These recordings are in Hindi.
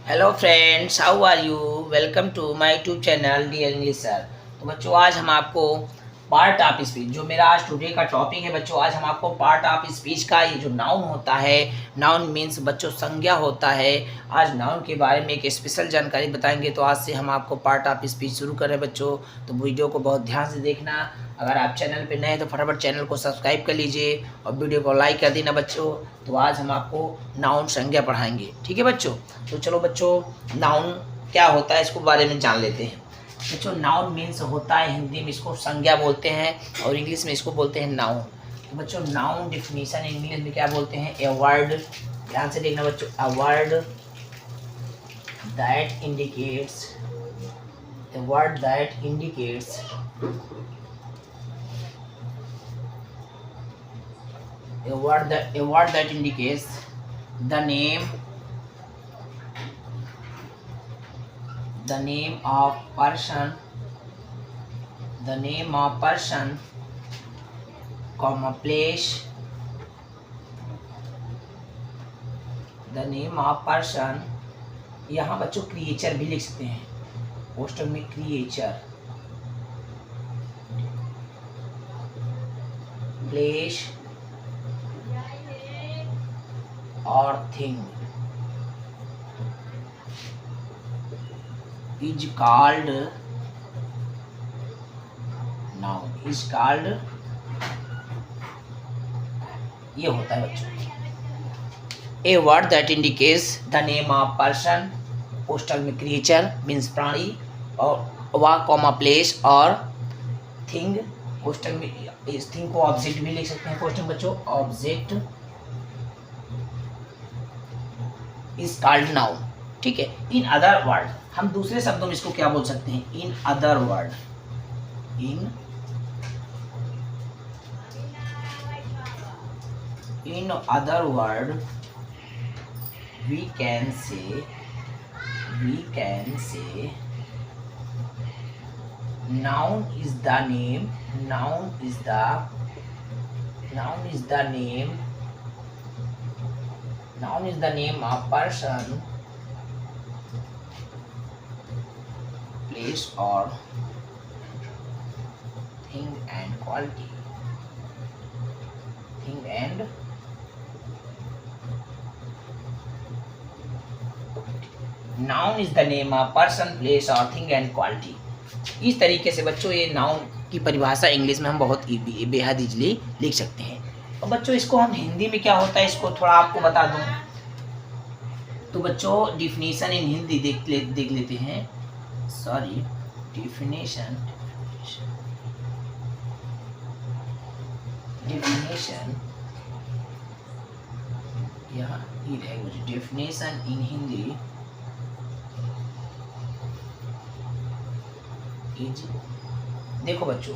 Hello friends, how are you? Welcome to my YouTube channel dear English sir. तो बच्चों, आज हम आपको पार्ट ऑफ स्पीच, जो मेरा आज टुडे का टॉपिक है बच्चों, आज हम आपको पार्ट ऑफ स्पीच का ये जो नाउन होता है, नाउन मीन्स बच्चों संज्ञा होता है। आज नाउन के बारे में एक स्पेशल जानकारी बताएंगे। तो आज से हम आपको पार्ट ऑफ स्पीच शुरू करें बच्चों, तो वीडियो को बहुत ध्यान से देखना। अगर आप चैनल पे नए हैं तो फटाफट चैनल को सब्सक्राइब कर लीजिए और वीडियो को लाइक कर देना बच्चों। तो आज हम आपको नाउन संज्ञा पढ़ाएंगे, ठीक है बच्चों। तो चलो बच्चों, नाउन क्या होता है इसको बारे में जान लेते हैं। बच्चों, नाउन मीन्स होता है, हिंदी में इसको संज्ञा बोलते हैं और इंग्लिश में इसको बोलते हैं नाउन। तो बच्चों, नाउन डिफिनीशन इंग्लिश में क्या बोलते हैं? ए वर्ड, ध्यान से देखना बच्चों, a word that indicates, a word that indicates a word that indicates the name of person, comma place, the name of person। यहाँ बच्चों क्रिएचर भी लिख सकते हैं, पोस्टर में क्रिएचर, प्लेस और thing is called noun, is called, ये होता है बच्चों a word that indicates the name of person, postal में क्रिएचर मीन्स प्राणी, और वा कॉमा प्लेस और थिंग, पोस्टल में इस थिंग को ऑब्जेक्ट भी लिख सकते हैं पोस्टल में बच्चों, ऑब्जेक्ट इज कॉल्ड नाउन, ठीक है। इन अदर वर्ड, हम दूसरे शब्दों में इसको क्या बोल सकते हैं? In other word, in other word we can say noun is the name, noun is the name of person, place or thing and quality, noun is the name of person, place or thing and quality। इस तरीके से बच्चों ये नाउन की परिभाषा इंग्लिश में हम बहुत बेहद इजली लिख सकते हैं। तो बच्चों, इसको हम हिंदी में क्या होता है इसको थोड़ा आपको बता दूं। तो बच्चों, डिफिनीशन इन हिंदी देख लेते हैं। सॉरी, डिफिनीशन यहाँ ये रहेगा मुझे, डिफिनीशन इन हिंदी इज, देखो बच्चों,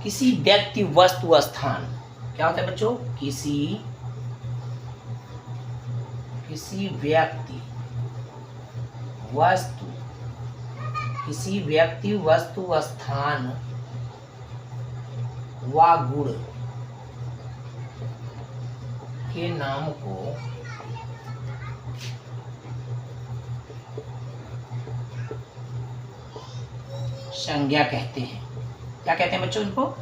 किसी व्यक्ति वस्तु स्थान, क्या होता है बच्चों? किसी व्यक्ति वस्तु स्थान व गुण के नाम को संज्ञा कहते हैं। क्या कहते हैं बच्चों? इनको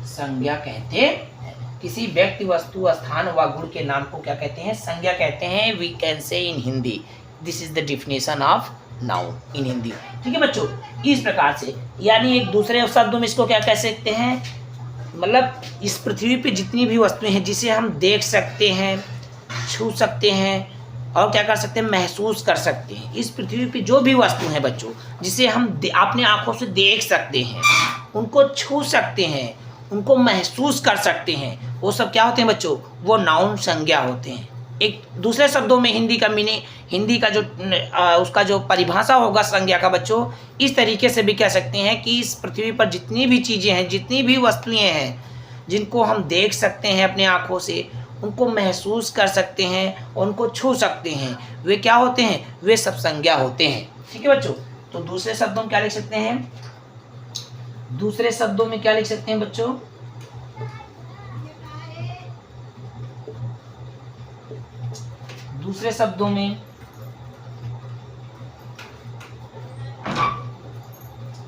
संज्ञा कहते हैं। किसी व्यक्ति वस्तु स्थान व गुण के नाम को क्या कहते हैं? संज्ञा कहते हैं। We can say in Hindi, this is the definition of noun in Hindi, ठीक है बच्चों। इस प्रकार से, यानी एक दूसरे शब्दों में इसको क्या कह सकते हैं? मतलब इस पृथ्वी पे जितनी भी वस्तुएं हैं जिसे हम देख सकते हैं, छू सकते हैं और क्या कर सकते हैं? महसूस कर सकते हैं। इस पृथ्वी पे जो भी वस्तु हैं बच्चों, जिसे हम अपने आंखों से देख सकते हैं, उनको छू सकते हैं, उनको महसूस कर सकते हैं, वो सब क्या होते हैं बच्चों? वो नाउन संज्ञा होते हैं। एक दूसरे शब्दों में हिंदी का मीनिंग, हिंदी का जो उसका जो परिभाषा होगा संज्ञा का बच्चों, इस तरीके से भी कह सकते हैं कि इस पृथ्वी पर जितनी भी चीज़ें हैं, जितनी भी वस्तुएं हैं, जिनको हम देख सकते हैं अपने आँखों से, उनको महसूस कर सकते हैं, उनको छू सकते हैं, वे क्या होते हैं? वे सब संज्ञा होते हैं, ठीक है बच्चों। तो दूसरे शब्दों में क्या लिख सकते हैं? दूसरे शब्दों में क्या लिख सकते हैं बच्चों? दूसरे शब्दों में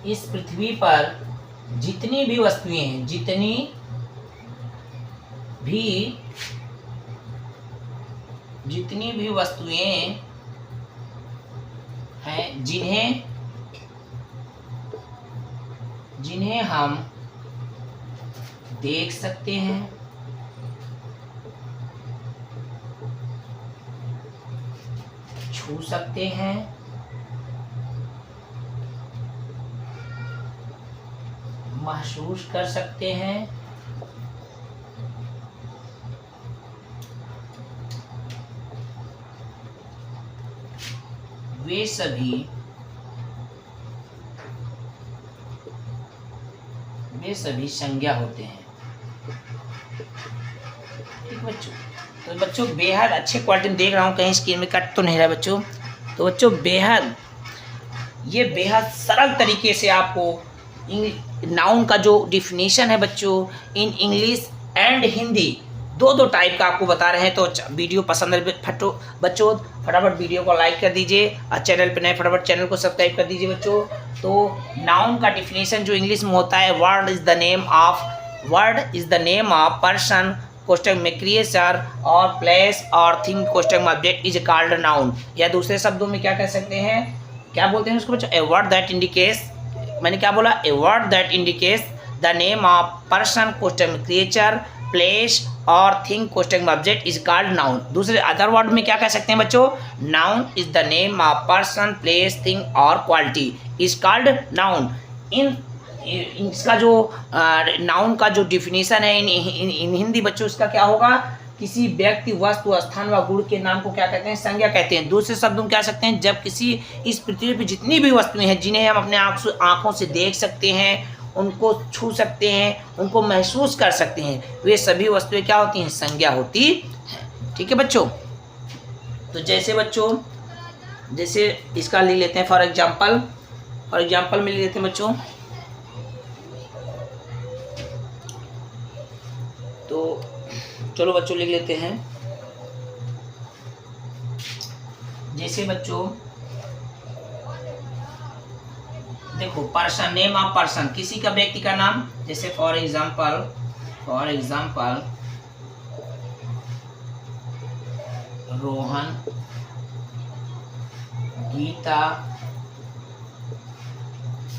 इस पृथ्वी पर जितनी भी वस्तुएं हैं, जितनी भी वस्तुएं हैं जिन्हें हम देख सकते हैं, छू सकते हैं, महसूस कर सकते हैं, वे सभी संज्ञा होते हैं। ठीक बच्चों, तो बच्चों बेहद अच्छे क्वालिटी में देख रहा हूँ, कहीं स्क्रीन में कट तो नहीं रहा बच्चों। तो बच्चों ये बेहद सरल तरीके से आपको नाउन का जो डिफिनीशन है बच्चों इन इंग्लिश एंड हिंदी दो टाइप का आपको बता रहे हैं। तो वीडियो पसंद है बच्चों फटाफट वीडियो को लाइक कर दीजिए और चैनल पे नए फटाफट चैनल को सब्सक्राइब कर दीजिए बच्चों। तो नाउन का डिफिनीशन जो इंग्लिश में होता है, word is the name of person question में क्रिएचर और प्लेस और थिंग क्वेश्चन में ऑब्जेक्ट इज कॉल्ड नाउन। या दूसरे शब्दों में क्या कह सकते हैं, क्या बोलते हैं उसको बच्चों, ए वर्ड दैट इंडिकेट्स, मैंने क्या बोला, a word that indicates the name of person question में क्रिएचर प्लेस और थिंग क्वेश्चन में ऑब्जेक्ट इज कॉल्ड नाउन। दूसरे अदर वर्ड में क्या कह सकते हैं बच्चों, noun is the name of person place thing और क्वालिटी इज कॉल्ड नाउन। इसका जो नाउन का जो डिफिनीशन है इन हिंदी बच्चों, इसका क्या होगा, किसी व्यक्ति वस्तु स्थान व गुण के नाम को क्या कहते हैं, संज्ञा कहते हैं। दूसरे शब्दों में क्या सकते हैं, जब किसी इस पृथ्वी पर जितनी भी वस्तुएं हैं जिन्हें हम अपने आंखों से देख सकते हैं, उनको छू सकते हैं, उनको महसूस कर सकते हैं, वे सभी वस्तुएं क्या होती हैं, संज्ञा होती हैं। ठीक है बच्चों, तो जैसे बच्चों जैसे इसका ले लेते हैं फॉर एग्जांपल में ले लेते हैं बच्चों। तो चलो बच्चों लिख लेते हैं। जैसे बच्चों देखो, पर्सन, नेम ऑफ पर्सन, किसी का व्यक्ति का नाम, जैसे for example Rohan, Geeta,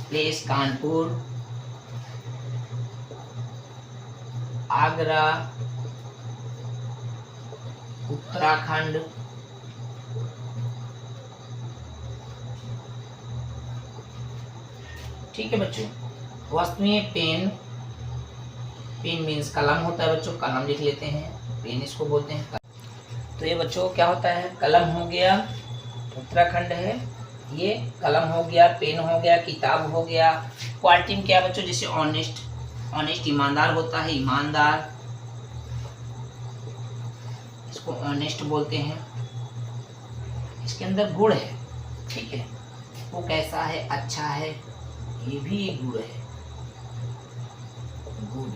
place Kanpur, Agra, Uttarakhand, ठीक है बच्चों। वस्तुएं पेन मीन्स कलम होता है बच्चों, कलम लिख लेते हैं, पेन इसको बोलते हैं। तो ये बच्चों क्या होता है, कलम हो गया, उत्तराखंड है, ये कलम हो गया, पेन हो गया, किताब हो गया। क्वालिटी में क्या बच्चों, जैसे ऑनेस्ट ईमानदार होता है, ईमानदार, इसको ऑनेस्ट बोलते हैं। इसके अंदर गुण है, ठीक है, वो कैसा है, अच्छा है, ये भी एक गुण है, गुड।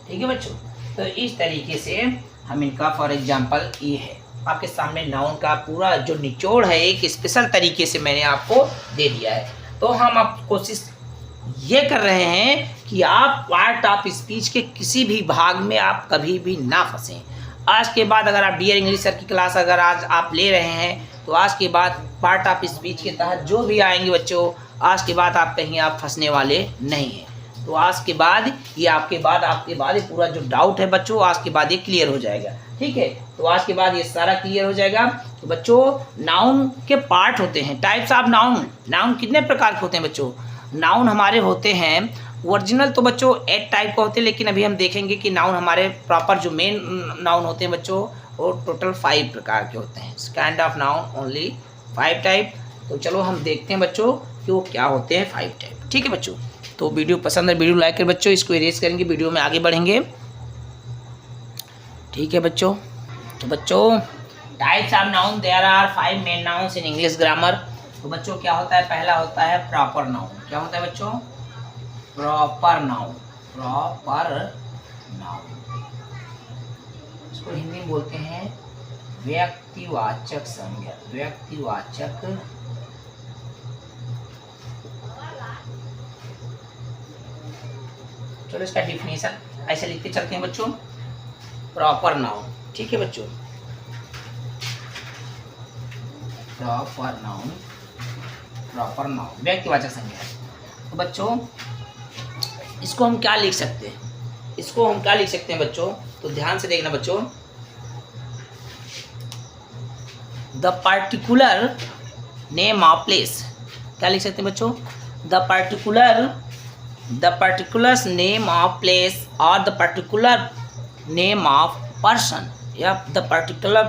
ठीक है बच्चों, तो इस तरीके से हम इनका फॉर एग्जांपल ये है आपके सामने नाउन का पूरा जो निचोड़ है एक स्पेशल तरीके से मैंने आपको दे दिया है। तो हम अब कोशिश ये कर रहे हैं कि आप पार्ट ऑफ स्पीच के किसी भी भाग में आप कभी भी ना फंसें। आज के बाद अगर आप डियर इंग्लिश सर की क्लास अगर आज आप ले रहे हैं, तो आज के बाद पार्ट ऑफ स्पीच के तहत जो भी आएंगे बच्चों, आज के बाद आप कहीं आप फंसने वाले नहीं हैं। तो आज के बाद ये आपके बाद ये पूरा जो डाउट है बच्चों, आज के बाद ये क्लियर हो जाएगा। ठीक है, तो आज के बाद ये सारा क्लियर हो जाएगा। तो बच्चों नाउन के पार्ट होते हैं, टाइप्स ऑफ नाउन कितने प्रकार के होते हैं बच्चों। नाउन हमारे होते हैं ओरिजिनल तो बच्चों 8 टाइप का होते हैं, लेकिन अभी हम देखेंगे कि नाउन हमारे प्रॉपर जो मेन नाउन होते हैं बच्चों वो टोटल 5 प्रकार के होते हैं। Kind of noun only 5 type. तो चलो हम देखते हैं बच्चों कि वो क्या होते हैं 5 टाइप। ठीक है बच्चों, तो वीडियो पसंद है वीडियो लाइक कर बच्चों, इसको इरेज करेंगे, वीडियो में आगे बढ़ेंगे। ठीक है बच्चों, तो बच्चों types of noun, there are 5 main nouns in English grammar. तो बच्चों क्या होता है, पहला होता है प्रॉपर नाउन। क्या होता है बच्चों, प्रॉपर नाउन। इसको हिंदी में बोलते हैं व्यक्तिवाचक संज्ञा। चलो इसका डिफिनेशन ऐसे लिखते चलते हैं बच्चों। प्रॉपर नाउन, ठीक है बच्चों, प्रॉपर नाउन, प्रॉपर नाउन व्यक्तिवाचक संज्ञा। तो बच्चों इसको हम क्या लिख सकते हैं, इसको हम क्या लिख सकते हैं बच्चों, तो ध्यान से देखना बच्चों। The particular name of place, क्या लिख सकते हैं बच्चों, the particulars name of place or the particular name of person या the particular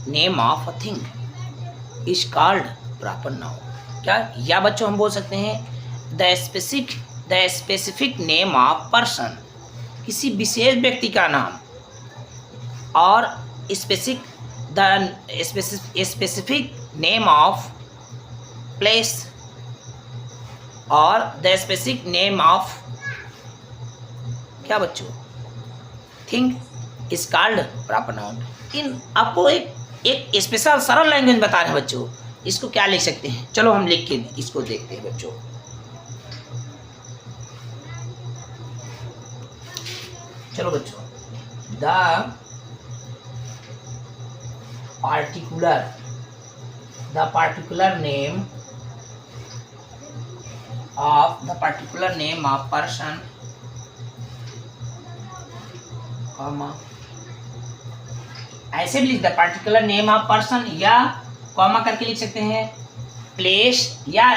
name of a thing is called proper noun। क्या, या बच्चों हम बोल सकते हैं the specific name of person, किसी विशेष व्यक्ति का नाम, और specific name of place और द स्पेसिफिक नेम ऑफ क्या बच्चों, thing is called proper noun. इन आपको एक स्पेशल सरल लैंग्वेज बता रहे हैं बच्चों, इसको क्या लिख सकते हैं, चलो हम लिख के इसको देखते हैं बच्चों। चलो बच्चों, the particular name of person, comma, ऐसे भी लिख the particular name of person या कॉमा करके लिख सकते हैं, प्लेस, या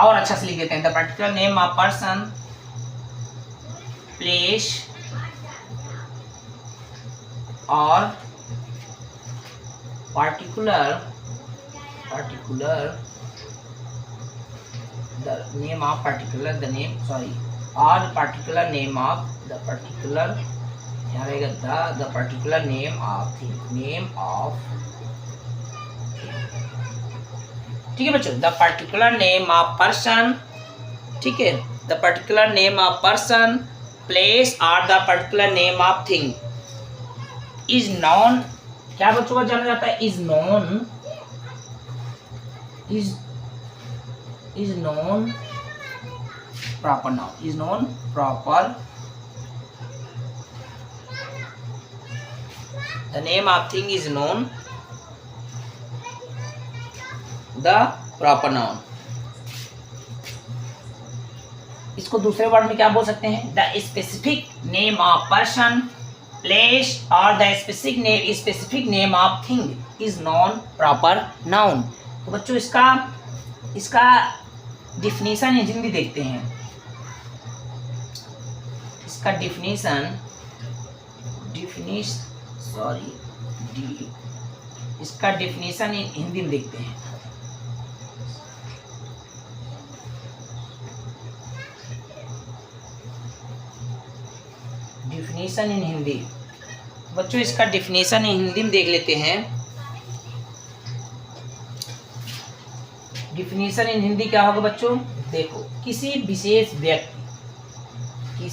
और अच्छा से लिख देते हैं the particular name of person, place और particular the name of particular the name sorry or the particular name of the particular, यहाँ रहेगा the particular name of the name of, ठीक है बच्चों, the particular name of person, ठीक है, the particular name of person, place or the particular name of thing is known, क्या बच्चों को जाना जाता है, is known proper noun, is known proper, the name of thing is known the proper noun। इसको दूसरे वर्ड में क्या बोल सकते हैं, the specific name of person, place और the specific name of thing is known proper noun. तो बच्चों इसका डिफिनीशन हिंदी देखते हैं, इसका इसका डिफिनीशन हिंदी में देखते हैं। डिफिनीशन इन हिंदी, बच्चों इसका डिफिनीशन हिंदी में देख लेते हैं। डिफिनीशन इन हिंदी क्या होगा बच्चों, देखो, किसी विशेष व्यक्ति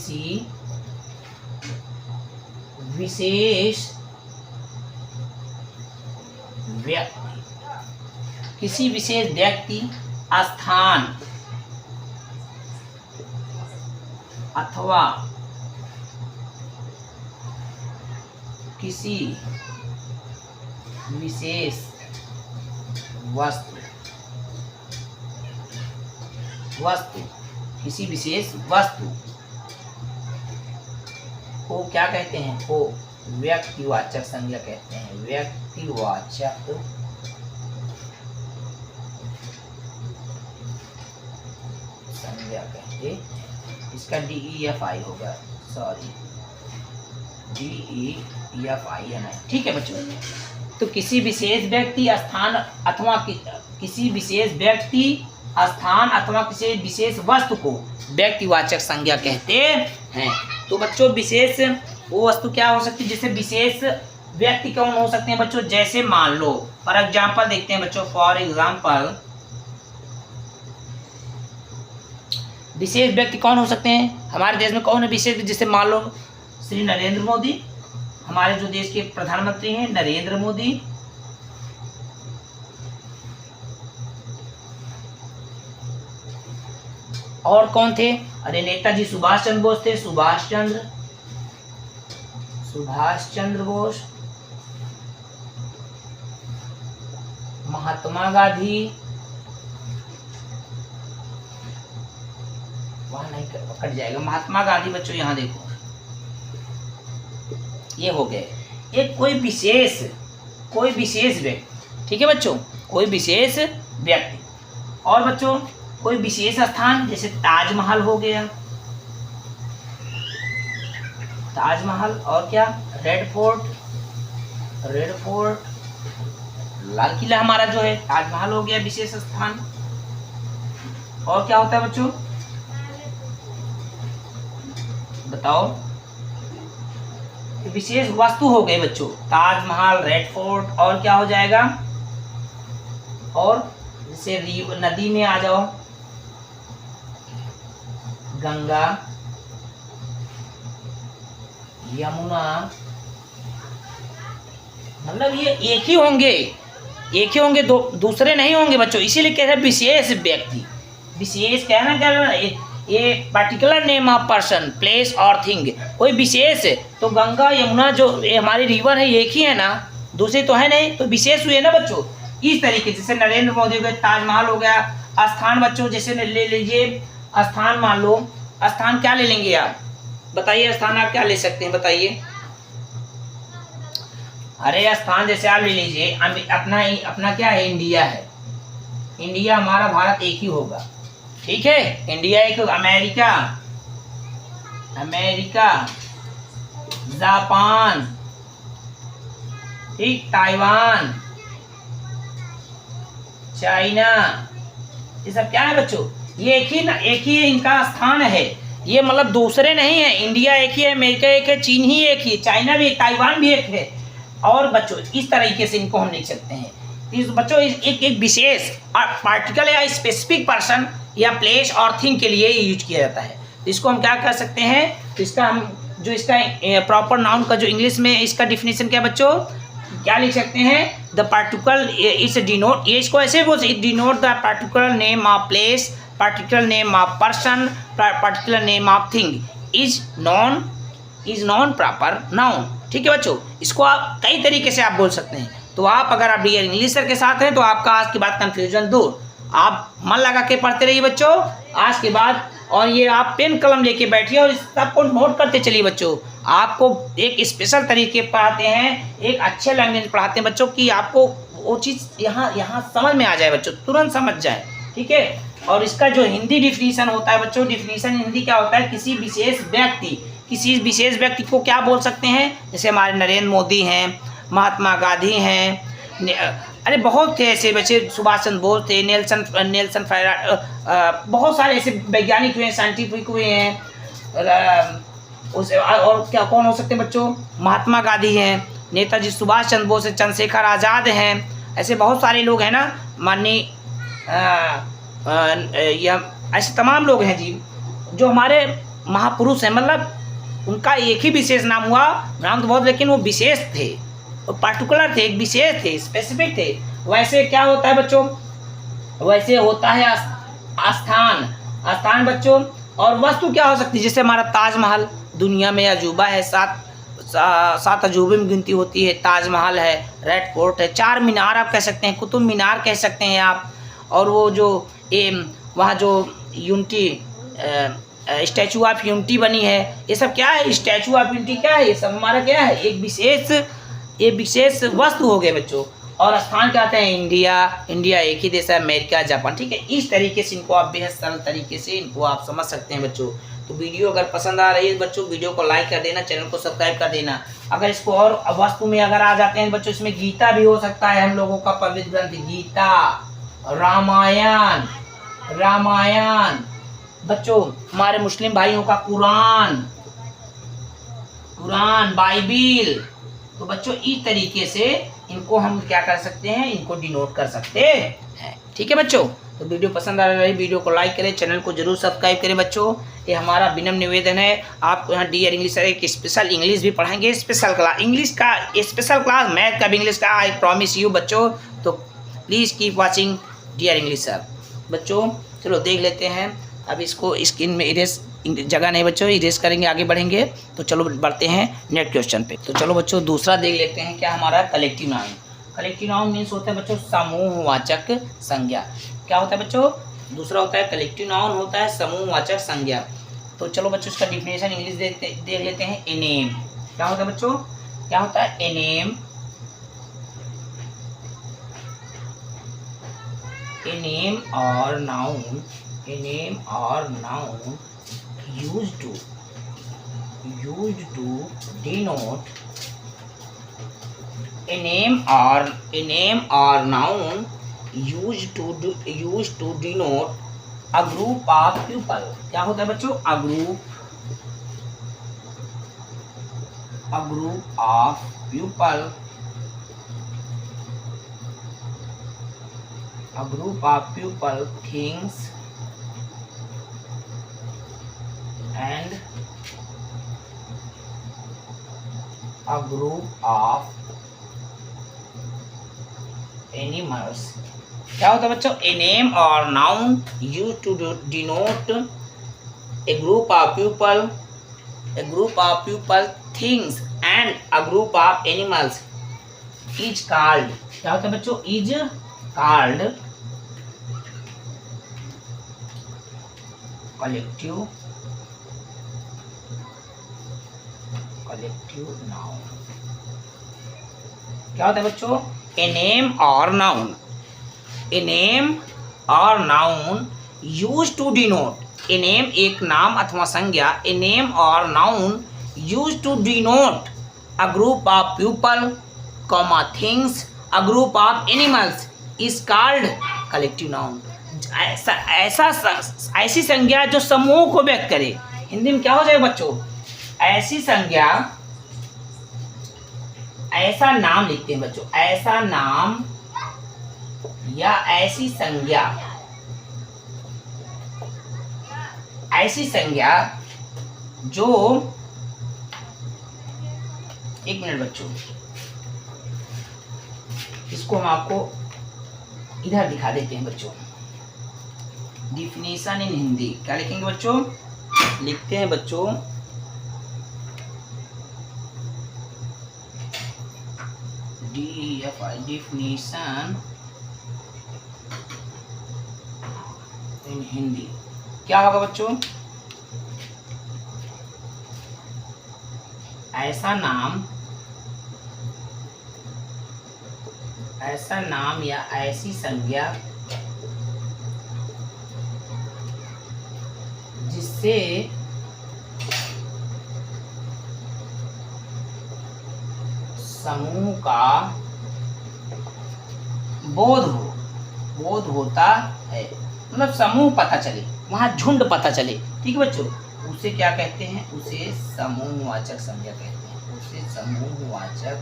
स्थान अथवा किसी विशेष किसी विशेष वस्तु को क्या कहते हैं, को व्यक्तिवाचक संज्ञा कहते हैं, व्यक्तिवाचक संज्ञा कहते हैं। इसका DEFI होगा, सॉरी DEFI है ना, ठीक है बच्चों। तो किसी विशेष व्यक्ति स्थान अथवा किसी विशेष व्यक्ति स्थान अथवा किसी विशेष वस्तु को व्यक्तिवाचक संज्ञा कहते हैं। तो बच्चों विशेष वो वस्तु क्या हो सकती है, जैसे विशेष व्यक्ति कौन हो सकते हैं बच्चों, जैसे मान लो फॉर एग्जाम्पल देखते हैं बच्चों, फॉर एग्जाम्पल विशेष व्यक्ति कौन हो सकते हैं हमारे देश में, कौन है विशेष, जैसे मान लो श्री नरेंद्र मोदी, हमारे जो देश के प्रधानमंत्री हैं नरेंद्र मोदी, और कौन थे? अरे नेताजी सुभाष चंद्र बोस थे, सुभाष चंद्र बोस, महात्मा गांधी, वहां नहीं कट जाएगा, महात्मा गांधी बच्चों यहाँ देखो, ये हो गए। एक कोई विशेष व्यक्ति, ठीक है बच्चों, कोई विशेष व्यक्ति। और बच्चों कोई विशेष स्थान, जैसे ताजमहल हो गया, ताजमहल, और क्या, रेड फोर्ट, लाल किला हमारा जो है, ताजमहल हो गया विशेष स्थान। और क्या होता है बच्चों, बताओ? विशेष वस्तु हो गई बच्चों, ताजमहल, रेड फोर्ट, और क्या हो जाएगा? और जैसे नदी में आ जाओ, गंगा, यमुना, मतलब ये एक ही होंगे, दूसरे नहीं होंगे बच्चों। इसीलिए कहते हैं विशेष व्यक्ति। विशेष कहना क्या है, ये particular name of person, place और थिंग, कोई विशेष है। तो गंगा यमुना जो ये हमारी रिवर है, एक ही है ना, दूसरी तो है नहीं, तो विशेष हुए ना बच्चों। इस तरीके जैसे नरेंद्र मोदी हो गए, ताजमहल हो गया। स्थान बच्चों जैसे ले लीजिए, स्थान मान लो, स्थान क्या ले लेंगे आप, बताइए? स्थान आप क्या ले सकते हैं, बताइए? अरे स्थान जैसे आप ले लीजिए, अपना क्या है, इंडिया है। इंडिया हमारा, भारत एक ही होगा, ठीक है। इंडिया एक, अमेरिका, जापान, ठीक, ताइवान, चाइना, ये सब क्या है बच्चों, ये एक ही इनका स्थान है। ये मतलब दूसरे नहीं है। इंडिया एक ही है, अमेरिका एक है, चीन ही एक ही, चाइना भी, ताइवान भी एक है। और बच्चों इस तरीके से इनको हम लिख सकते हैं। इस बच्चों एक विशेष पार्टिकल या स्पेसिफिक पर्सन या प्लेस और थिंग के लिए यूज किया जाता है। तो इसको हम क्या कर सकते हैं, तो इसका हम जो इसका प्रॉपर नाउन का जो इंग्लिश में इसका डिफिनेशन क्या बच्चों, क्या लिख सकते हैं? द पार्टिकल इट्स डिनोट, ये इसको ऐसे बोल, it denote the particular name of place, particular name of person, particular name of thing, is known proper noun, ठीक है बच्चों। इसको आप कई तरीके से आप बोल सकते हैं। तो आप अगर आप डियर इंग्लिश सर के साथ हैं तो आपका आज के बाद कंफ्यूजन दूर, आप मन लगा के पढ़ते रहिए बच्चों आज के बाद। और ये आप पेन कलम लेके बैठिए और इस सबको नोट करते चलिए बच्चों। आपको एक स्पेशल तरीके पढ़ाते हैं, एक अच्छे लैंग्वेज पढ़ाते हैं बच्चों कि आपको वो चीज़ यहाँ समझ में आ जाए बच्चों, तुरंत समझ जाए, ठीक है। और इसका जो हिंदी डिफिनीशन होता है बच्चों, डिफिनीशन हिंदी क्या होता है, किसी विशेष व्यक्ति को क्या बोल सकते हैं, जैसे हमारे नरेंद्र मोदी हैं, महात्मा गांधी हैं, अरे बहुत थे ऐसे बच्चे, सुभाष चंद्र बोस थे, नेल्सन बहुत सारे ऐसे वैज्ञानिक हुए हैं, साइंटिफिक हुए हैं। और क्या कौन हो सकते हैं बच्चों, महात्मा गांधी हैं, नेताजी सुभाष चंद्र बोस हैं, चंद्रशेखर आज़ाद हैं, ऐसे बहुत सारे लोग हैं ना, माननीय ऐसे तमाम लोग हैं जी जो हमारे महापुरुष हैं। मतलब उनका एक ही विशेष नाम हुआ, नाम तो बहुत, लेकिन वो विशेष थे, पर्टिकुलर थे, एक विशेष थे, स्पेसिफिक थे। वैसे क्या होता है बच्चों, वैसे होता है स्थान बच्चों। और वस्तु क्या हो सकती है, जैसे हमारा ताजमहल दुनिया में अजूबा है, सात अजूबे में गिनती होती है। ताजमहल है, रेड फोर्ट है, चार मीनार आप कह सकते हैं, कुतुब मीनार कह सकते हैं आप। और वो जो वहाँ जो यूनिटी स्टैचू ऑफ यूनिटी बनी है, ये सब क्या है, स्टैचू ऑफ यूनिटी क्या है, ये सब हमारा क्या है, एक विशेष वस्तु हो गए बच्चों। और स्थान क्या आते हैं, इंडिया एक ही देश है, अमेरिका, जापान, ठीक है। इस तरीके से इनको आप बेहद सरल तरीके से इनको आप समझ सकते हैं बच्चों। तो वीडियो अगर पसंद आ रही है बच्चों, वीडियो को लाइक कर देना, चैनल को सब्सक्राइब कर देना। अगर इसको और वस्तु में अगर आ जाते हैं बच्चों, इसमें गीता भी हो सकता है, हम लोगों का पवित्र ग्रंथ गीता, रामायण बच्चों, हमारे मुस्लिम भाइयों का कुरान, बाइबिल। तो बच्चों इस तरीके से इनको हम क्या कर सकते हैं, इनको डिनोट कर सकते हैं, ठीक है बच्चों। तो वीडियो पसंद आ रही, वीडियो को लाइक करें, चैनल को जरूर सब्सक्राइब करें बच्चों। ये हमारा विनम्र निवेदन है। आपको यहाँ डियर इंग्लिश सर एक स्पेशल इंग्लिश भी पढ़ाएंगे, स्पेशल क्लास इंग्लिश का, स्पेशल क्लास मैथ का भी इंग्लिश का, आई प्रॉमिस यू बच्चों। तो please keep watching dear English sir बच्चों। चलो देख लेते हैं अब इसको स्क्रीन में इरेज जगह नहीं बच्चों, इरेज करेंगे, आगे बढ़ेंगे। तो चलो बढ़ते हैं नेक्स्ट क्वेश्चन पे। तो चलो बच्चों दूसरा देख लेते हैं क्या हमारा collective noun. Collective noun means होता है बच्चों समूहवाचक संज्ञा। क्या होता है बच्चों? दूसरा होता है कलेक्टिव नाउन, होता है समूहवाचक संज्ञा। तो चलो बच्चों इसका डिफिनेशन इंग्लिश देख लेते हैं। ए नेम क्या होता है बच्चों? क्या होता है a name? A name or noun, a name or noun used to denote a name or noun used to denote a group of people। क्या होता है बच्चों? a group of people, a group of people, things and a group of animals। क्या होता है बच्चों? a name or noun used to denote a group of people, things and a group of animals is called। क्या होता है बच्चों? is called collective noun। क्या होता है बच्चों? a name or noun used to denote, a name एक नाम अथवा संज्ञा, a name or noun used to denote a group of people, things, a group of animals is called collective noun। ऐसी संज्ञा जो समूह को व्यक्त करे। हिंदी में क्या हो जाएगा बच्चों? ऐसी संज्ञा, ऐसा नाम लिखते हैं बच्चों, ऐसा नाम या ऐसी संज्ञा जो, एक मिनट बच्चों, इसको हम आपको इधर दिखा देते हैं बच्चों। डिफिनीशन इन हिंदी क्या लिखेंगे बच्चों? लिखते हैं बच्चों डिफिनीशन इन हिंदी क्या होगा बच्चों? ऐसा नाम या ऐसी संज्ञा जिससे समूह का बोध होता है, मतलब समूह पता चले, वहां झुंड पता चले। ठीक है बच्चों, उसे क्या कहते हैं? उसे समूहवाचक संज्ञा कहते हैं। उसे समूहवाचक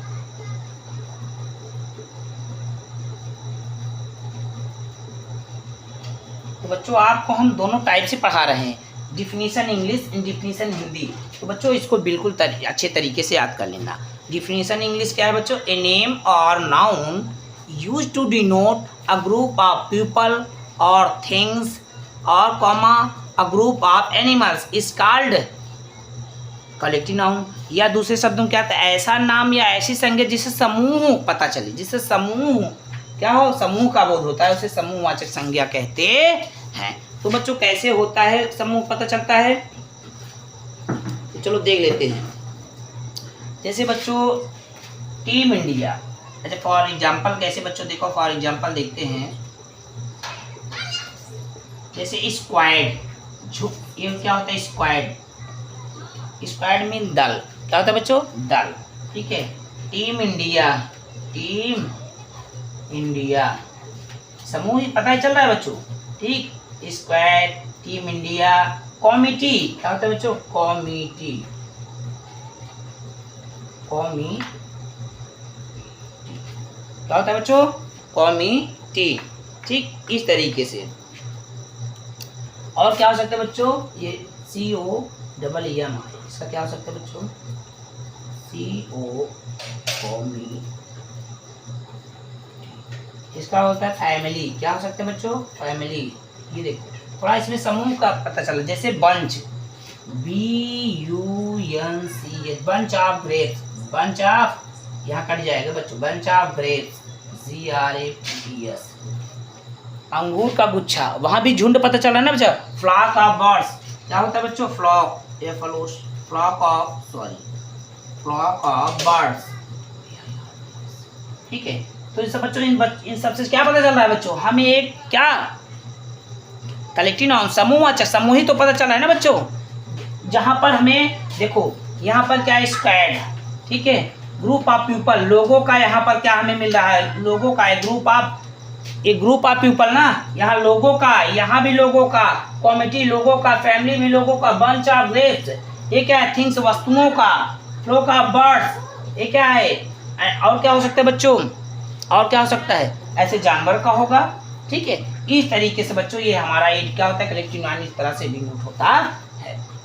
तो बच्चों आपको हम दोनों टाइप से पढ़ा रहे हैं, definition English and definition Hindi. तो बच्चों इसको बिल्कुल अच्छे तरीके से याद कर लेना। डिफिनीशन इंग्लिश क्या है बच्चों? ए नेम और noun used to denote a group of people और थिंग्स और a group of animals is called collective noun. या दूसरे शब्दों में क्या था? ऐसा नाम या ऐसी संज्ञा जिससे समूह पता चले, जिससे समूह क्या हो, समूह का बोध होता है, उसे समूहवाचक संज्ञा कहते हैं। तो बच्चों कैसे होता है समूह पता चलता है? तो चलो देख लेते हैं। जैसे बच्चों टीम इंडिया, अच्छा फॉर एग्जाम्पल कैसे बच्चों देखो, फॉर एग्जाम्पल देखते हैं। जैसे स्क्वाड, ये क्या होता है? स्क्वाड मीन दल। क्या होता है बच्चों? दल। ठीक है। टीम इंडिया समूह ही पता ही चल रहा है बच्चों। ठीक, स्क्वाड, टीम इंडिया। कॉमिटी क्या होता है बच्चों? कॉमिटी क्या होता है बच्चों? कॉमिटी। ठीक, इस तरीके से। और क्या हो सकता है बच्चों? ये COEM, इसका क्या हो सकता है बच्चों? कॉमी। इसका होता है फैमिली। क्या हो सकता है बच्चों? फैमिली। ये देखो थोड़ा इसमें समूह का पता चला, जैसे bunch, BUNCH, bunch of grapes, bunch of, यहाँ कट जाएगा बच्चों, बंच ऑफ ग्रेप्स, GRAPS, अंगूर का गुच्छा, वहां भी झुंड पता चला ना बच्चा। फ्लॉक ऑफ बर्ड्स, क्या होता है बच्चों, फ्लॉक, फ्लॉक ऑफ बर्ड्स, ठीक है। तो इन सब बच्चों, इन सबसे क्या पता चल रहा है बच्चों, हमें एक क्या कलेक्टिव नाउन, समूहवाचक, समूह ही तो पता चला है ना बच्चों। जहां पर हमें देखो, यहाँ पर क्या है, स्क्वाड, ठीक है, ग्रुप ऑफ पीपल, लोगों का यहाँ पर क्या हमें मिल रहा है, लोगों का, एक ग्रुप ऑफ पीपल ना, यहाँ लोगों का, यहाँ भी लोगों का, कॉमिटी लोगों का, फैमिली भी लोगों का, बंच ऑफ ग्रेप्स, ये क्या है, थिंग्स, वस्तुओं का, फ्लॉक ऑफ बर्ड्स, ये क्या है, और क्या हो सकता है बच्चों, और क्या हो सकता है, ऐसे जानवर का होगा, ठीक है। इस तरीके से बच्चों ये हमारा एक क्या होता है, कलेक्टिव नाउन इस तरह से डिनोट होता है।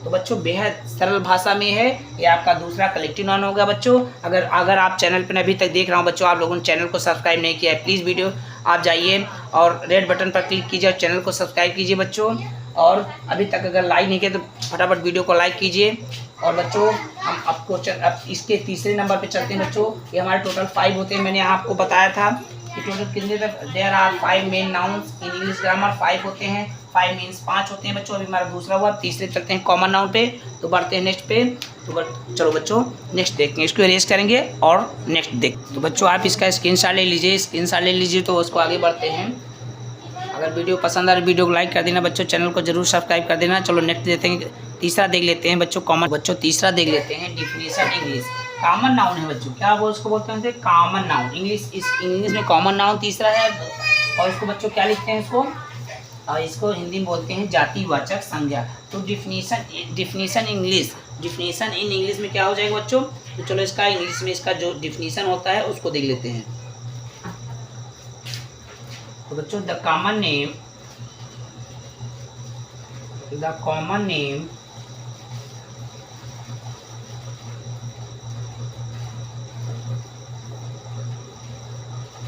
तो बच्चों बेहद सरल भाषा में है, ये आपका दूसरा कलेक्टिव नाउन होगा बच्चों। अगर आप चैनल पर अभी तक देख रहा हूँ बच्चों, आप लोगों ने चैनल को सब्सक्राइब नहीं किया है, प्लीज़ वीडियो आप जाइए और रेड बटन पर क्लिक कीजिए और चैनल को सब्सक्राइब कीजिए बच्चों। और अभी तक अगर लाइक नहीं किया तो फटाफट वीडियो को लाइक कीजिए। और बच्चों हम आपको अब इसके तीसरे नंबर पे चलते हैं बच्चों। ये हमारे टोटल 5 होते हैं, मैंने आपको बताया था कि टोटल कितने तक, there are 5 main nouns in English grammar, 5 होते हैं, 5 मीन्स 5 होते हैं बच्चों। अभी हमारा दूसरा हुआ, तीसरे चलते हैं कॉमन नाउन पे, तो बढ़ते हैं नेक्स्ट पे। तो चलो बच्चों नेक्स्ट देखते हैं, इसको इरेज करेंगे और नेक्स्ट देख। तो बच्चों आप इसका स्क्रीनशॉट ले लीजिए, तो उसको आगे बढ़ते हैं। अगर वीडियो पसंद आ रहा है वीडियो को लाइक कर देना बच्चों, चैनल को जरूर सब्सक्राइब कर देना। चलो नेक्स्ट देते हैं, तीसरा देख लेते हैं बच्चों, कॉमन, बच्चों तीसरा देख लेते हैं, डिफिनेशन इंग्लिश। कॉमन नाउन है बच्चों, क्या वो उसको बोलते हैं, कॉमन नाउन, इंग्लिश में कॉमन नाउन तीसरा है। और इसको बच्चों क्या लिखते हैं, इसको और इसको हिंदी में बोलते हैं जातिवाचक संज्ञा। तो डिफिनेशन इन इंग्लिश में क्या हो जाएगा बच्चों। तो चलो इसका इंग्लिश में इसका जो डिफिनेशन होता है उसको देख लेते हैं। तो बच्चों the common name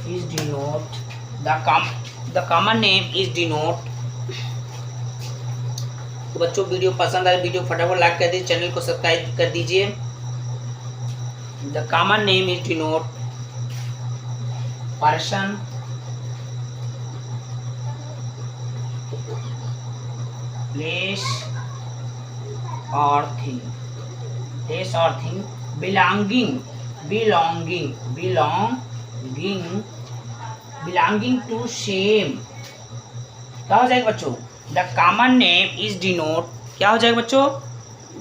is denote the common name is denote। तो बच्चों वीडियो पसंद आए वीडियो फटाफट लाइक कर दीजिए, चैनल को सब्सक्राइब कर दीजिए। The common name is denote person, place और थिंग, belonging to same। क्या हो जाएगा बच्चों, the common name is denote, क्या हो जाएगा बच्चों,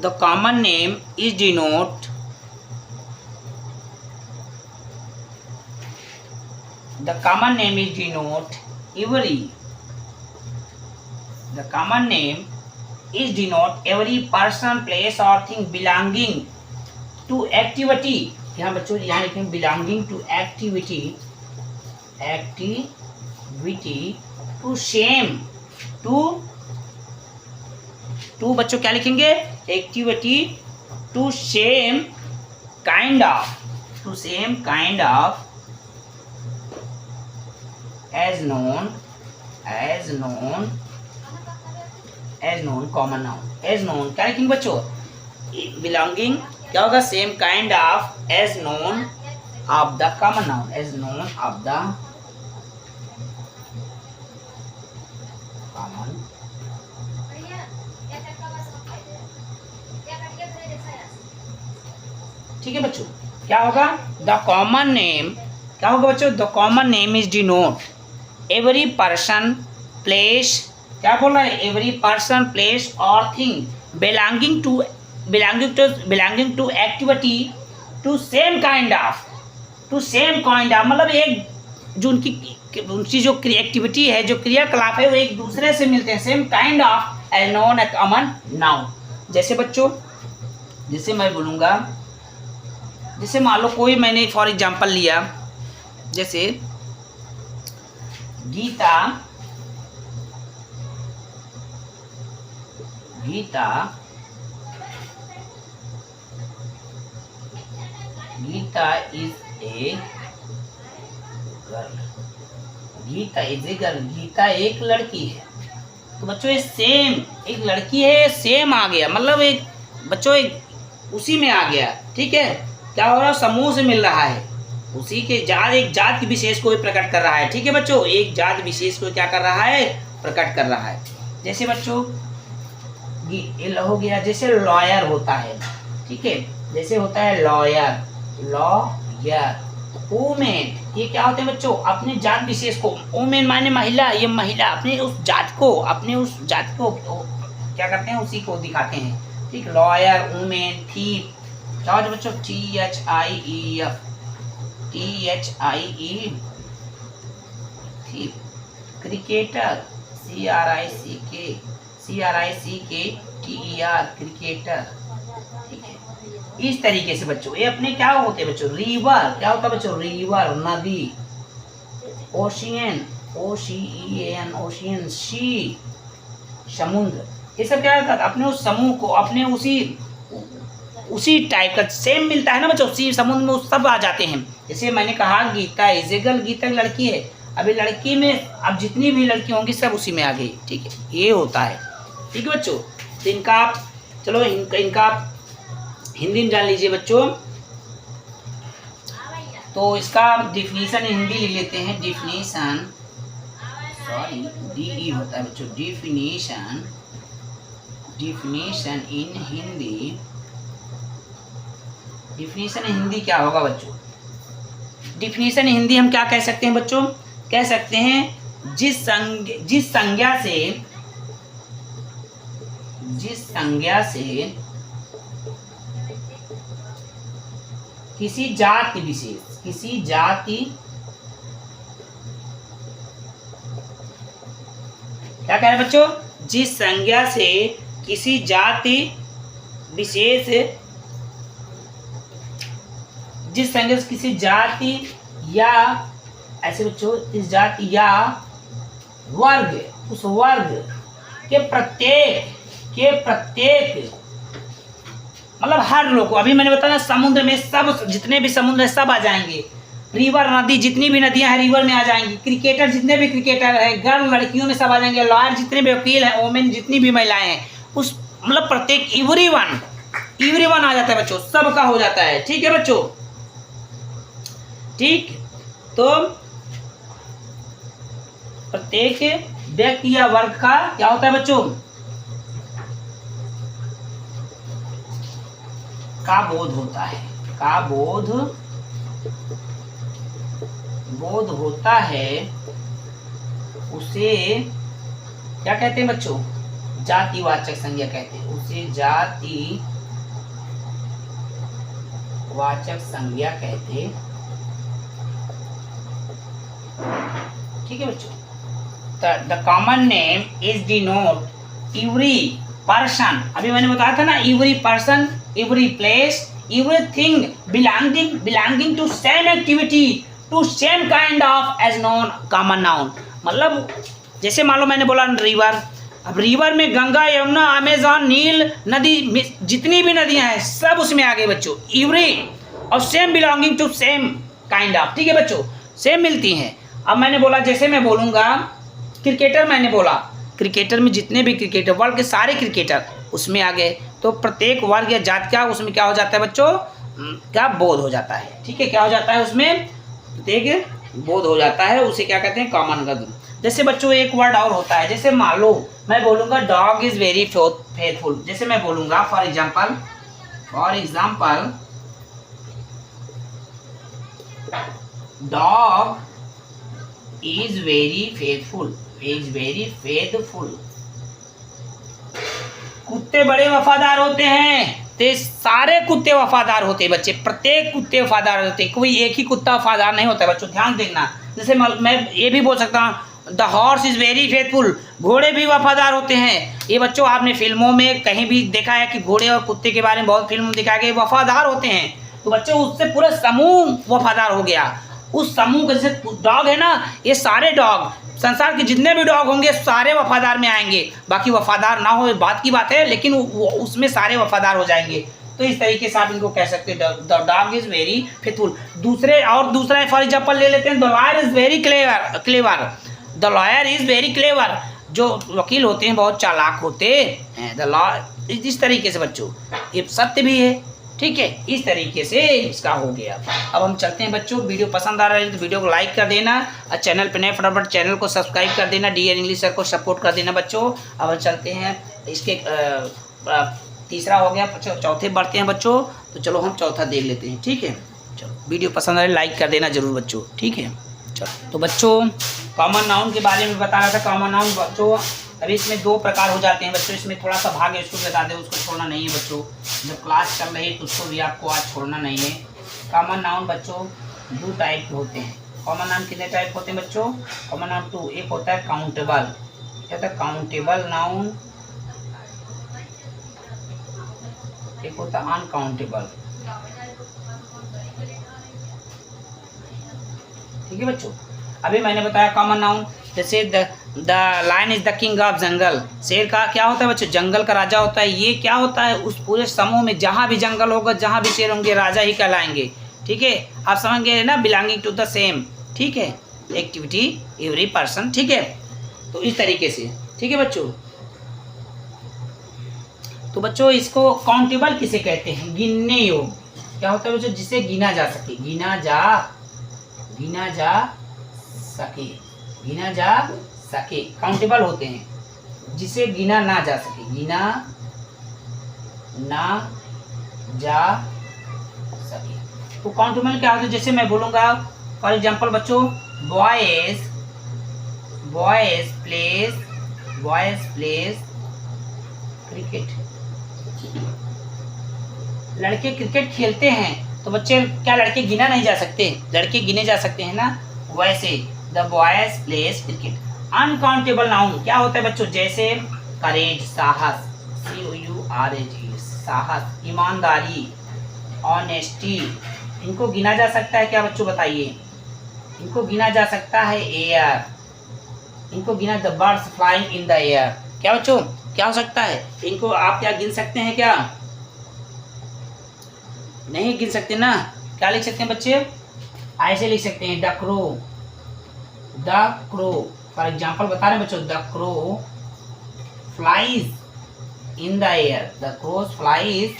the common name is denote every person, place or thing belonging to activity। यहाँ बच्चों यहाँ लिखेंगे belonging to activity to same, to बच्चों क्या लिखेंगे, activity to same kind of as known common noun, as known क्या लिखेंगे बच्चों, belonging क्या होगा, same kind of as known of the common noun, as known of the common। ठीक है बच्चों, क्या होगा, द कॉमन नेम, क्या होगा बच्चों, the common name is denote every person, place, क्या बोल रहा है, एवरी पर्सन, प्लेस और thing belonging to activity to same kind of, मतलब एक जो उनकी जो एक्टिविटी है, जो क्रियाकलाप है वो एक दूसरे से मिलते हैं, same kind of as known a common noun. जैसे बच्चों, जैसे मैं बोलूँगा, जैसे मान लो कोई मैंने फॉर एग्जांपल लिया, जैसे Geeta is a girl, Geeta एक लड़की है। तो बच्चों ये सेम, एक लड़की है सेम आ गया, मतलब एक बच्चों एक उसी में आ गया। ठीक है, क्या हो रहा है, समूह से मिल रहा है, उसी के जात, एक जात की विशेष को प्रकट कर रहा है। ठीक है बच्चों, एक जात विशेष को क्या कर रहा है, प्रकट कर रहा है। जैसे बच्चों ये हो गया, जैसे लॉयर होता है। ठीक है, जैसे होता है लॉयर, लॉयर। वुमेन, ये क्या होते हैं बच्चों, अपने जात विशेष को, वुमेन माने महिला, ये महिला अपने उस जात को, अपने उस जात को क्या करते हैं, उसी को दिखाते हैं। ठीक, लॉयर, वुमेन, थीफ, क्या होता है बच्चों, THIEF, THIE, thief. Cricketer, CRICKTER, cricketer. ठीक है, इस तरीके से बच्चों ये अपने क्या होते हैं बच्चों, रिवर, क्या होता है बच्चों, रिवर, नदी। ओशियन, OCEAN, ओशियन, सी, समुद्र। ये सब क्या होता है, अपने उस समूह को, अपने उसी टाइप का सेम मिलता है ना बच्चों, उसी समुद्र में सब आ जाते हैं। जैसे मैंने कहा Geeta is a girl, Geeta एक लड़की है, अभी लड़की में अब जितनी भी लड़की होंगी सब उसी में आ गई। ठीक है, ये होता है। ठीक है बच्चों, तो इनका आप चलो इनका आप हिंदी में जान लीजिए बच्चों। तो इसका डिफिनीशन हिंदी ले लेते हैं। डिफिनीशन, सॉरी DE होता है बच्चों, definition, definition in Hindi. Definition Hindi क्या होगा बच्चों, डिफिनीशन हिंदी हम क्या कह सकते हैं बच्चों, कह सकते हैं जिस संज्ञा से किसी जाति विशेष, किसी जाति, क्या कह रहे हैं बच्चों, जिस संज्ञा से किसी जाति विशेष, जिस संज्ञा से किसी जाति या ऐसे बच्चों इस जाति या वर्ग, उस वर्ग के प्रत्येक मतलब हर लोग को, अभी मैंने बताया समुद्र में सब, जितने भी समुद्र है सब आ जाएंगे, रिवर, नदी, जितनी भी नदियां हैं रिवर में आ जाएंगी, क्रिकेटर, जितने भी क्रिकेटर है, गर्ल, लड़कियों में सब आ जाएंगे, लॉयर, जितने भी वकील हैं, वोमेन, जितनी भी महिलाएं हैं, उस मतलब प्रत्येक एवरीवन आ जाता है बच्चों, सबका हो जाता है। ठीक है बच्चों, ठीक, तो प्रत्येक व्यक्ति या वर्ग का क्या होता है बच्चों, का बोध होता है, का बोध होता है, उसे क्या कहते हैं बच्चों, जातिवाचक संज्ञा कहते हैं, उसे जातिवाचक संज्ञा कहते हैं। ठीक है बच्चों, the common name is denote every person, अभी मैंने बताया था ना, every person, every place, everything belonging to same activity, to same kind of as known common noun. मतलब जैसे मान लो मैंने बोला रिवर, अब रिवर में गंगा, यमुना, अमेजॉन, नील नदी, जितनी भी नदियां हैं सब उसमें आ गए बच्चों, एवरी, और same belonging to same kind of. ठीक है बच्चों, सेम मिलती हैं। अब मैंने बोला, जैसे मैं बोलूँगा क्रिकेटर, मैंने बोला क्रिकेटर में जितने भी क्रिकेटर, वर्ल्ड के सारे क्रिकेटर उसमें आ गए, तो प्रत्येक वर्ग या जात क्या उसमें क्या हो जाता है बच्चों, क्या बोध हो जाता है। ठीक है, क्या हो जाता है उसमें, प्रत्येक बोध हो जाता है, उसे क्या कहते हैं, कॉमन गद। जैसे बच्चों एक वर्ड और होता है, जैसे मान लो मैं बोलूँगा डॉग इज वेरी फेथफुल, जैसे मैं बोलूँगा for example dog is very faithful, कुत्ते बड़े वफादार होते हैं, तो सारे कुत्ते वफादार होते हैं बच्चे, प्रत्येक कुत्ते वफादार होते हैं, कोई एक ही कुत्ता वफादार नहीं होता बच्चों, ध्यान देखना। जैसे मैं ये भी बोल सकता हूँ the horse is very faithful, घोड़े भी वफादार होते हैं। ये बच्चों आपने फिल्मों में कहीं भी देखा है कि घोड़े और कुत्ते के बारे में बहुत फिल्म में दिखाया गया, वफादार होते हैं, तो बच्चों उससे पूरा समूह वफादार हो गया। उस समूह के जैसे डॉग है ना, ये सारे डॉग, संसार के जितने भी डॉग होंगे सारे वफादार में आएंगे, बाकी वफादार ना हो बात की बात है, लेकिन उसमें सारे वफादार हो जाएंगे। तो इस तरीके से आप इनको कह सकते हैं, the dog is very faithful. दूसरा फॉर एग्जाम्पल ले लेते हैं, the lawyer is very clever, the lawyer is very clever, जो वकील होते हैं बहुत चालाक होते हैं। द लॉ, इस तरीके से बच्चों ये सत्य भी है, ठीक है। इस तरीके से इसका हो गया। अब हम चलते हैं बच्चों, वीडियो पसंद आ रहा है तो वीडियो को लाइक कर देना और चैनल पे नए फटाफट चैनल को सब्सक्राइब कर देना, डी एन इंग्लिश सर को सपोर्ट कर देना बच्चों। अब हम चलते हैं इसके तीसरा हो गया, चौथे बढ़ते हैं बच्चों। तो चलो हम चौथा देख लेते हैं, ठीक है। चलो वीडियो पसंद आ रहा है लाइक कर देना जरूर बच्चों, ठीक है। चलो तो बच्चों कॉमन नाउन के बारे में बता रहा था। कॉमन नाउन बच्चों अभी इसमें दो प्रकार हो जाते हैं बच्चों, इसमें थोड़ा सा भाग है, उसको बता दें, उसको छोड़ना नहीं है बच्चों। जब क्लास चल रही है तो उसको भी आपको आज छोड़ना नहीं है। कॉमन नाउन बच्चों दो टाइप के होते हैं। कॉमन नाउन कितने टाइप होते हैं बच्चों? कॉमन नाउन टू, एक होता है काउंटेबल, क्या होता है काउंटेबल नाउन, एक होता है अनकाउंटेबल, ठीक है बच्चों। अभी मैंने बताया कॉमन नाउन, जैसे the lion is the king of jungle, शेर का क्या होता है बच्चों? जंगल का राजा होता है। ये क्या होता है? उस पूरे समूह में जहाँ भी जंगल होगा, जहाँ भी शेर होंगे, राजा ही कहलाएंगे, ठीक है। आप समझ गए ना, बिलोंगिंग टू द सेम, ठीक है, एक्टिविटी एवरी पर्सन, ठीक है। तो इस तरीके से, ठीक है बच्चों। तो बच्चों इसको काउंटेबल किसे कहते हैं? गिनने योग्य, क्या होता है बच्चों? जिसे गिना जा सके, गिना जा सके, काउंटेबल होते हैं। जिसे गिना ना जा सके, गिना ना जा सके। तो काउंटेबल क्या होता है? जैसे मैं बोलूंगा फॉर एग्जांपल बच्चों, बॉयज प्लेस क्रिकेट, लड़के क्रिकेट खेलते हैं। तो बच्चे क्या लड़के गिना नहीं जा सकते? लड़के गिने जा सकते हैं ना। वैसे the boys place cricket. Uncountable noun क्या होता है बच्चों? जैसे करेज, साहस, COURAGE, साहस, ईमानदारी, ऑनेस्टी, इनको गिना जा सकता है क्या बच्चों? बताइए। इनको गिना जा सकता है एयर, इनको गिना the birds flying in the air, क्या बच्चों क्या हो सकता है? इनको आप क्या गिन सकते हैं क्या? नहीं गिन सकते ना। क्या लिख सकते हैं बच्चे? ऐसे लिख सकते हैं, द क्रो, फॉर एग्जाम्पल बता रहे हैं बच्चों, the crow flies in the air, the crow flies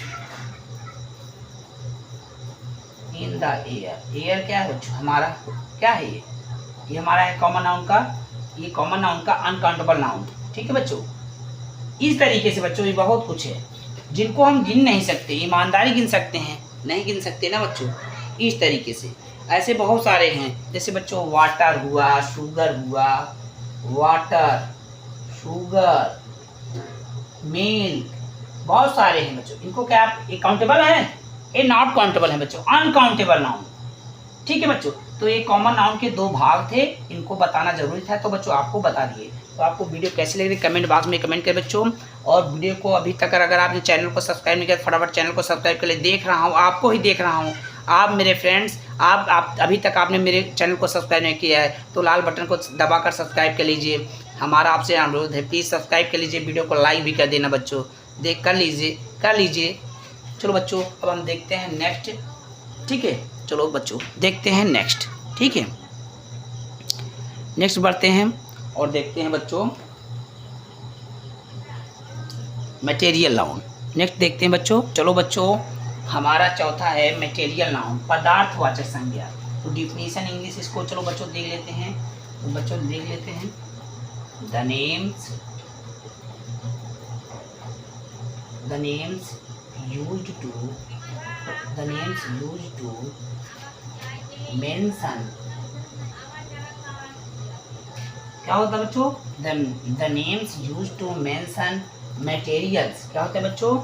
in the air. Air क्या है बच्चों? हमारा क्या है ये हमारा है कॉमन नाउन का, ये कॉमन नाउन का अनकाउंटेबल नाउन, ठीक है बच्चों। इस तरीके से बच्चों ये बहुत कुछ है जिनको हम गिन नहीं सकते। ईमानदारी गिन सकते हैं? नहीं गिन सकते ना बच्चों। इस तरीके से ऐसे बहुत सारे हैं, जैसे बच्चों वाटर हुआ, शुगर हुआ, वाटर, शुगर, मिल्क, बहुत सारे हैं बच्चों। इनको क्या आप काउंटेबल है? ये नॉट काउंटेबल है बच्चों, अनकाउंटेबल नाउन, ठीक है बच्चों। तो ये कॉमन नाउन के दो भाग थे, इनको बताना जरूरी था, तो बच्चों आपको बता दिए। तो आपको वीडियो कैसी लग रही है कमेंट बॉक्स में कमेंट करें बच्चों। और वीडियो को अभी तक अगर आपने चैनल को सब्सक्राइब नहीं किया फटाफट चैनल को सब्सक्राइब कर ले। देख रहा हूँ, आपको ही देख रहा हूँ, आप मेरे फ्रेंड्स, आप अभी तक आपने मेरे चैनल को सब्सक्राइब नहीं किया है तो लाल बटन को दबाकर सब्सक्राइब कर लीजिए। हमारा आपसे अनुरोध है, प्लीज़ सब्सक्राइब कर लीजिए, वीडियो को लाइक भी कर देना बच्चों, देख कर लीजिए। चलो बच्चों अब हम देखते हैं नेक्स्ट, ठीक है। चलो बच्चों देखते हैं नेक्स्ट, ठीक है। नेक्स्ट बढ़ते हैं और देखते हैं बच्चों मटेरियल नाउन। नेक्स्ट देखते हैं बच्चों। चलो बच्चों हमारा चौथा है मटेरियल नाउन, पदार्थवाचक संज्ञा। तो डिफिनीशन इंग्लिश इसको चलो बच्चों देख लेते हैं। तो बच्चों देख लेते हैं, the names used to mention, क्या होता है बच्चों? the names used to mention materials, क्या होता है बच्चों?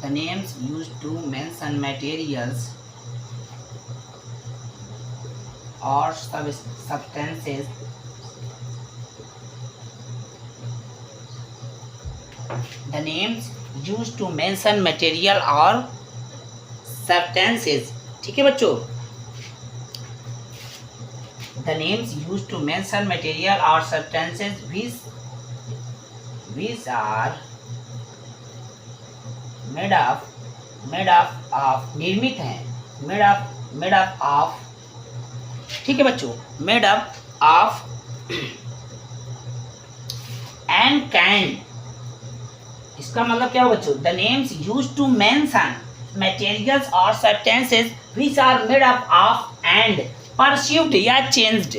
the names used to mention materials or substances the names used to mention material or substances, ठीक है बच्चों। the names used to mention material or substances which are made up of निर्मित हैं, made up of, ठीक है बच्चों, made up of and can, इसका मतलब क्या हो बच्चों? The names used to mention materials or substances which are made up of and perceived या changed,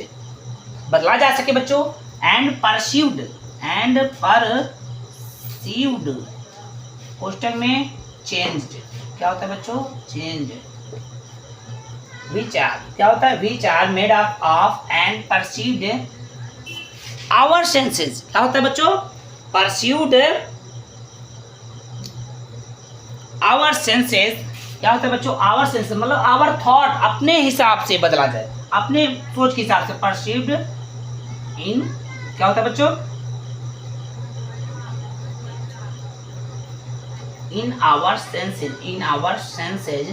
बदला जा सके बच्चों, and perceived क्वेश्चन में changed क्या होता है बच्चों? changed, which are क्या होता है? which are made up of and perceived our senses, क्या होता है बच्चों? perceived आवर सेंसेस, क्या होता है बच्चों? आवर सेंसेस मतलब आवर थॉट, अपने हिसाब से बदला जाए, अपने सोच के हिसाब से। परसीव्ड इन क्या होता है बच्चों? In our senses, in our senses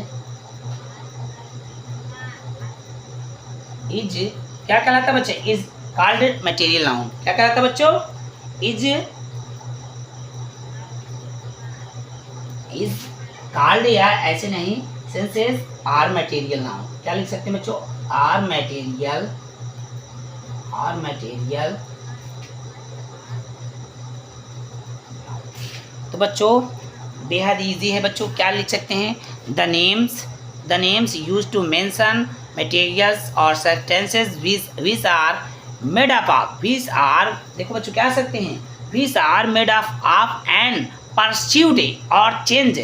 is क्या कहलाता है बच्चे? इज कॉल्ड मटेरियल नाउन, क्या कहलाता है बच्चों? इज कॉल्ड या ऐसे नहीं, सेंसेस आर मटेरियल नाउन, क्या लिख सकते हैं बच्चों? आर मटेरियल तो बच्चों बेहद इजी है बच्चों, क्या लिख सकते हैं? The names use to mention materials और substances which are made up of, which are देखो बच्चों क्या सकते हैं? Which are made of and perceived और चेंज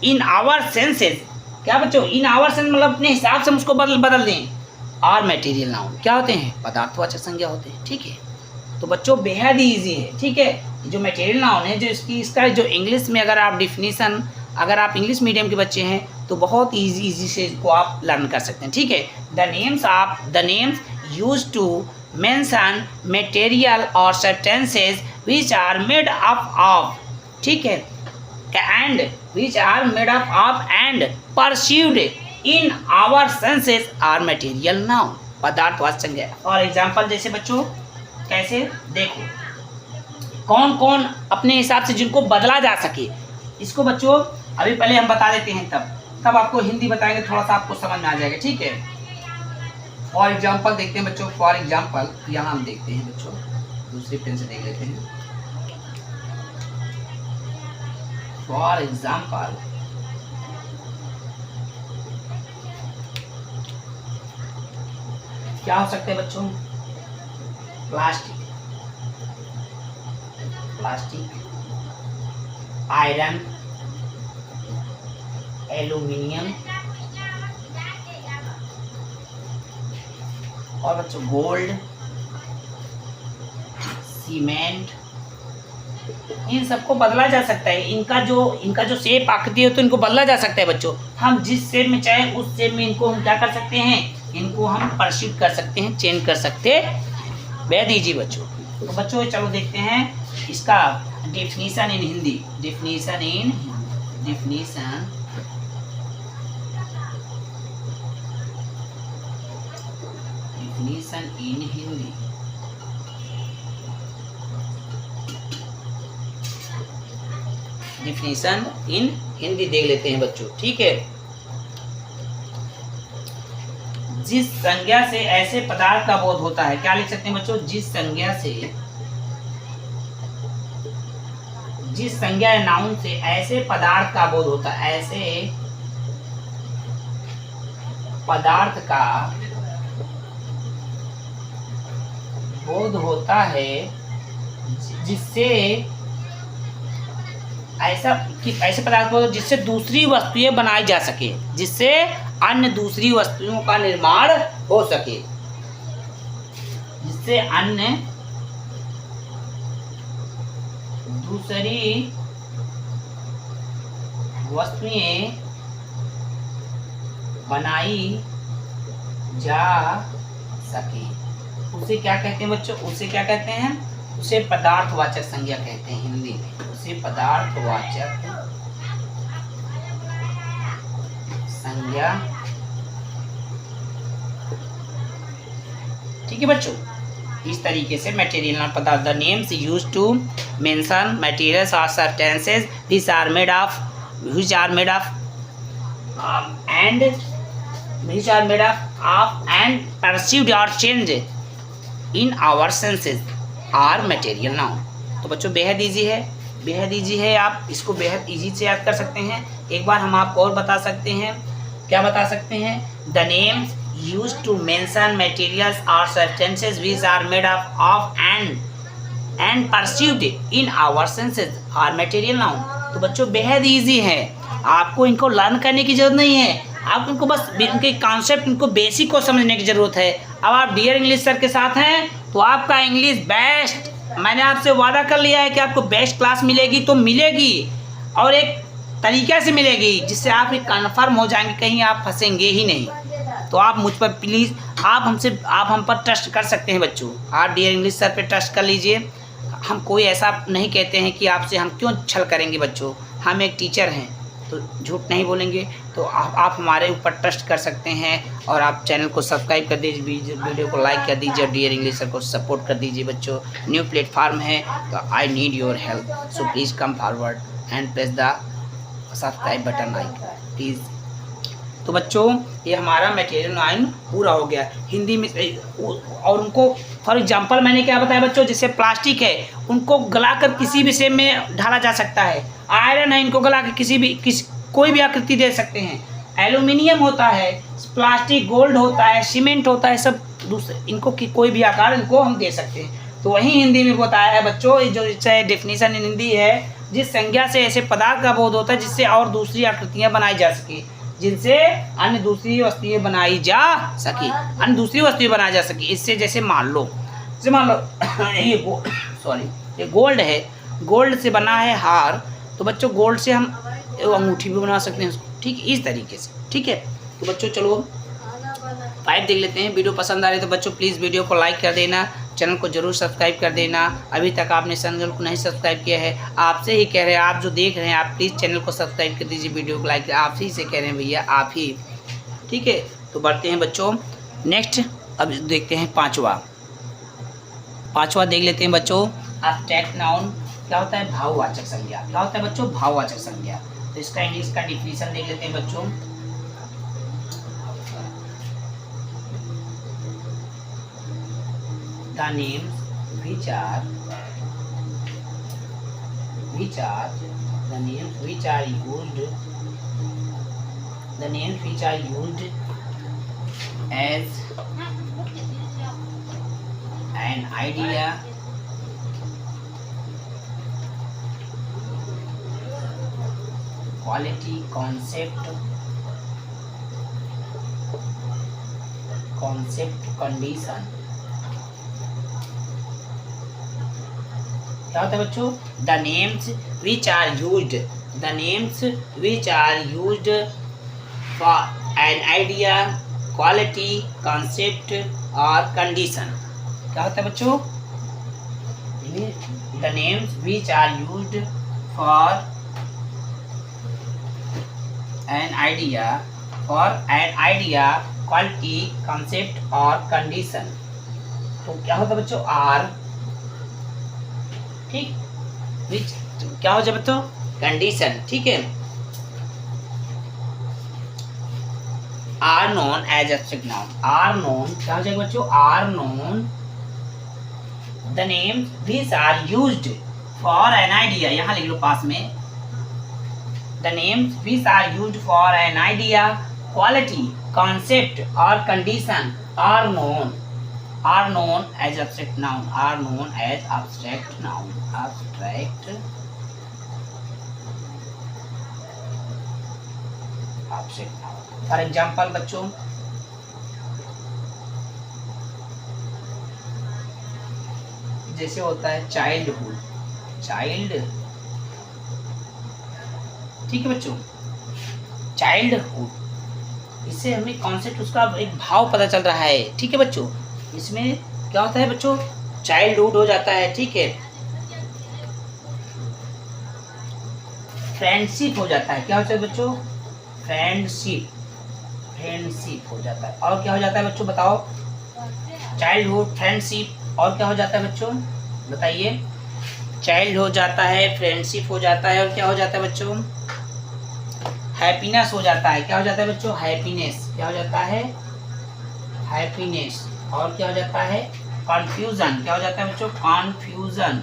इन आवर सेंसेस, क्या बच्चों? इन आवर सेंस मतलब अपने हिसाब से हम उसको बदल दें। और मटेरियल नाउन क्या होते हैं? पदार्थवाचक संज्ञा होते हैं, ठीक है। तो बच्चों बेहद ही ईजी है, ठीक है। जो मटेरियल नाउन है, जो इसका जो इंग्लिश में अगर आप डिफिनीसन, अगर आप इंग्लिश मीडियम के बच्चे हैं तो बहुत ईजी से इसको आप लर्न कर सकते हैं, ठीक है। The names use to mention material और substances which are made up of, ठीक है, and which are made up of and perceived in our senses are material noun, पदार्थवाचक संज्ञा। और एग्जाम्पल जैसे बच्चों कैसे देखो, कौन कौन अपने हिसाब से जिनको बदला जा सके, इसको बच्चों अभी पहले हम बता देते हैं, तब आपको हिंदी बताएंगे, थोड़ा सा आपको समझ में आ जाएगा, ठीक है। फॉर एग्जाम्पल देखते हैं बच्चों, फॉर एग्जाम्पल यहाँ हम देखते हैं बच्चों, दूसरी पेन से देख लेते हैं। फॉर एग्जाम्पल क्या हो सकते हैं बच्चों? प्लास्टिक, आयरन, एल्यूमिनियम और बच्चों गोल्ड, सीमेंट, इन सबको बदला जा सकता है। इनका जो शेप आकृति है तो इनको बदला जा सकता है बच्चों। हम जिस शेप में चाहे उस शेप में इनको हम क्या कर सकते हैं? इनको हम परस्यूट कर सकते हैं, चेंज कर सकते हैं। बेहद ईजी बच्चों। तो बच्चों चलो देखते हैं इसका definition in Hindi. Definition in Hindi. Definition in Hindi देख लेते हैं बच्चों, ठीक है। जिस संज्ञा से ऐसे पदार्थ का बोध होता है, क्या लिख सकते हैं बच्चों? जिस संज्ञा या नाउन से ऐसे पदार्थ का बोध होता है, ऐसे पदार्थ का बोध होता है जिससे ऐसे पदार्थ को जिससे दूसरी वस्तुएं बनाई जा सके, जिससे अन्य दूसरी वस्तुओं का निर्माण हो सके, जिससे अन्य दूसरी वस्तुएं बनाई जा सके, उसे क्या कहते हैं बच्चों? उसे क्या कहते हैं? उसे पदार्थवाचक संज्ञा कहते हैं हिंदी में। उसे पदार्थवाचक संज्ञा, ठीक है बच्चों। इस तरीके से मटेरियल नाउन पदार्थ, the names used to mention materials और substances which are made of and perceived और change in our senses, are material noun. तो बच्चों बेहद ईजी है, बेहद ईजी है, आप इसको बेहद ईजी से याद कर सकते हैं। एक बार हम आपको और बता सकते हैं, क्या बता सकते हैं? The names used to mention materials और substances which are made up of and perceived in our senses are material noun. तो बच्चों बेहद ईजी है, आपको इनको लर्न करने की जरूरत नहीं है, आप इनको बस इनके कॉन्सेप्ट, इनको बेसिक को समझने की जरूरत है। अब आप डियर इंग्लिश सर के साथ हैं तो आपका इंग्लिश बेस्ट, मैंने आपसे वादा कर लिया है कि आपको बेस्ट क्लास मिलेगी, तो मिलेगी और एक तरीके से मिलेगी जिससे आप कन्फर्म हो जाएंगे, कहीं आप फंसेंगे ही नहीं। तो आप मुझ पर प्लीज़, आप हम पर ट्रस्ट कर सकते हैं बच्चों, आप डियर इंग्लिश सर पे ट्रस्ट कर लीजिए। हम कोई ऐसा नहीं कहते हैं कि आपसे हम क्यों छल करेंगे बच्चों, हम एक टीचर हैं तो झूठ नहीं बोलेंगे। तो आप हमारे ऊपर ट्रस्ट कर सकते हैं और आप चैनल को सब्सक्राइब कर दीजिए, वीडियो को लाइक कर दीजिए, डियर इंग्लिश सर को सपोर्ट कर दीजिए बच्चों। न्यू प्लेटफार्म है तो I need your help, so please come forward and press the subscribe button icon please. तो बच्चों ये हमारा मटेरियल नाउन पूरा हो गया हिंदी में। और उनको फॉर एग्जांपल मैंने क्या बताया बच्चों, जैसे प्लास्टिक है उनको गलाकर किसी भी शेप में ढाला जा सकता है, आयरन है इनको गला के कोई भी आकृति दे सकते हैं, एल्यूमिनियम होता है, प्लास्टिक, गोल्ड होता है, सीमेंट होता है, सब दूसरे इनको कोई भी आकार इनको हम दे सकते हैं। तो वही हिंदी में बताया है बच्चों, जो डेफिनेशन इन हिंदी है, जिस संज्ञा से ऐसे पदार्थ का बोध होता है जिससे और दूसरी आकृतियाँ बनाई जा सके, जिनसे अन्य दूसरी वस्तुएं बनाई जा सके, अन्य दूसरी वस्तुएं बनाई जा सके। इससे जैसे मान लो ये गोल्ड है, गोल्ड से बना है हार, तो बच्चों गोल्ड से हम अंगूठी भी बना सकते हैं उसको, ठीक इस तरीके से, ठीक है। तो बच्चों चलो 5 देख लेते हैं। वीडियो पसंद आ रही तो बच्चों प्लीज़ वीडियो को लाइक कर देना, चैनल को जरूर सब्सक्राइब कर देना। अभी तक आपने चैनल को नहीं सब्सक्राइब किया है, आपसे ही कह रहे हैं, आप जो देख रहे हैं आप प्लीज़ चैनल को सब्सक्राइब कर दीजिए, वीडियो को लाइक, आप ही से कह रहे हैं भैया, आप ही, ठीक है। तो बढ़ते हैं बच्चों नेक्स्ट, अब देखते हैं पाँचवा देख लेते हैं बच्चों। एब्स्ट्रैक्ट नाउन क्या होता है? भाववाचक संज्ञा। क्या होता है बच्चों? भाववाचक संज्ञा। तो इसका इंग्लिश का डिफिनीशन देख लेते हैं बच्चों। The names which are used as an idea, quality, concept, condition। क्या होता है बच्चों? The names which are used for an idea, quality, concept और कंडीशन। क्या होता है बच्चों? The names which are used for an idea, quality, concept और कंडीशन। तो क्या होता है बच्चों? आर, ठीक, विच क्या हो जाए बच्चों? कंडीशन, ठीक है। Are known as abstract noun. Are known क्या हो जाएगा बच्चों? Are known the names which are used for an idea, यहाँ लिख लो पास में, the names which are used for an idea, quality, concept और condition are known as abstract noun, are known as abstract noun, abstract noun। For example बच्चों, जैसे होता है चाइल्डहुड, ठीक है बच्चों, चाइल्डहुड, इससे हमें कॉन्सेप्ट, उसका एक भाव पता चल रहा है, ठीक है बच्चों। इसमें क्या होता है बच्चों? चाइल्डहुड हो जाता है, ठीक है। फ्रेंडशिप हो जाता है, क्या होता है बच्चों? फ्रेंडशिप हो जाता है। और क्या हो जाता है बच्चों बताओ? चाइल्डहुड, फ्रेंडशिप, और क्या हो जाता है बच्चों बताइए? चाइल्ड हो जाता है, फ्रेंडशिप हो जाता है, और क्या हो जाता है बच्चों? हैप्पीनेस हो जाता है। क्या हो जाता है बच्चों? हैप्पीनेस। क्या हो जाता है? हैप्पीनेस। और क्या हो जाता है? कॉन्फ्यूजन, क्या हो जाता है बच्चों, कॉन्फ्यूजन।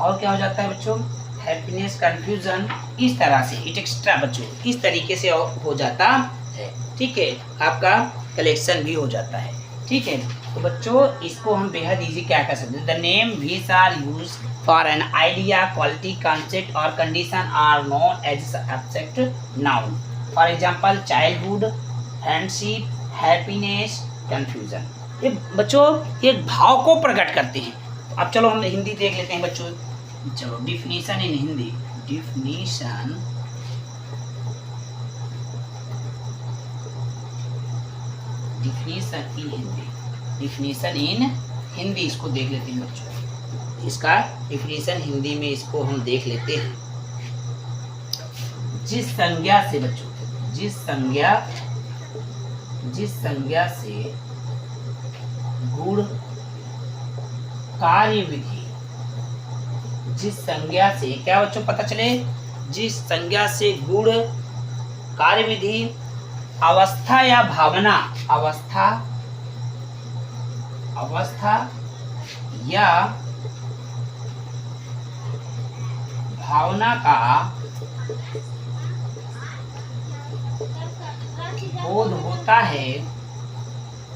और क्या हो जाता है बच्चों, हैप्पीनेस, कन्फ्यूजन, इस तरह से इट एक्स्ट्रा बच्चों, इस तरीके से हो जाता है। ठीक है, आपका कलेक्शन भी हो जाता है। ठीक है, तो बच्चों इसको हम बेहद इजी क्या कर सकते हैं, the name which are use for an idea, quality, concept और condition are known as abstract noun. For example childhood, friendship, happiness, confusion. ये बच्चों ये भाव को प्रकट करते हैं। अब चलो हम हिंदी देख लेते हैं बच्चों। चलो definition in Hindi, definition in Hindi, definition in Hindi इसको देख लेते हैं बच्चों। इसका डिफिनीशन हिंदी में इसको हम देख लेते हैं। जिस संज्ञा से बच्चों, जिस संज्ञा से गुण, कार्य विधि, जिस संज्ञा से क्या बच्चों पता चले, जिस संज्ञा से गुण, कार्य विधि, अवस्था या भावना, अवस्था या भावना का बोध होता है,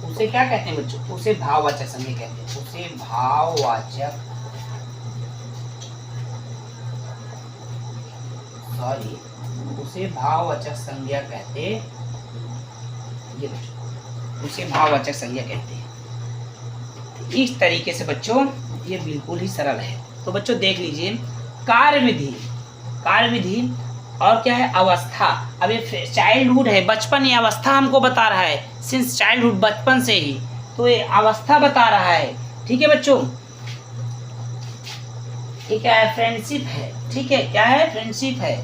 उसे क्या कहते हैं बच्चों, उसे भाववाचक संज्ञा कहते हैं। उसे भाववाचक संज्ञा कहते, ये बच्चों उसे भाववाचक संज्ञा कहते हैं। इस तरीके से बच्चों ये बिल्कुल ही सरल है। तो बच्चों देख लीजिए, कार्य विधि और क्या है, अवस्था। अब ये चाइल्डहुड है, बचपन, ये अवस्था हमको बता रहा है, सिंस चाइल्डहुड, बचपन से ही, तो ये अवस्था बता रहा है। ठीक है बच्चों, ये क्या है, फ्रेंडशिप है। ठीक है, क्या है, फ्रेंडशिप है।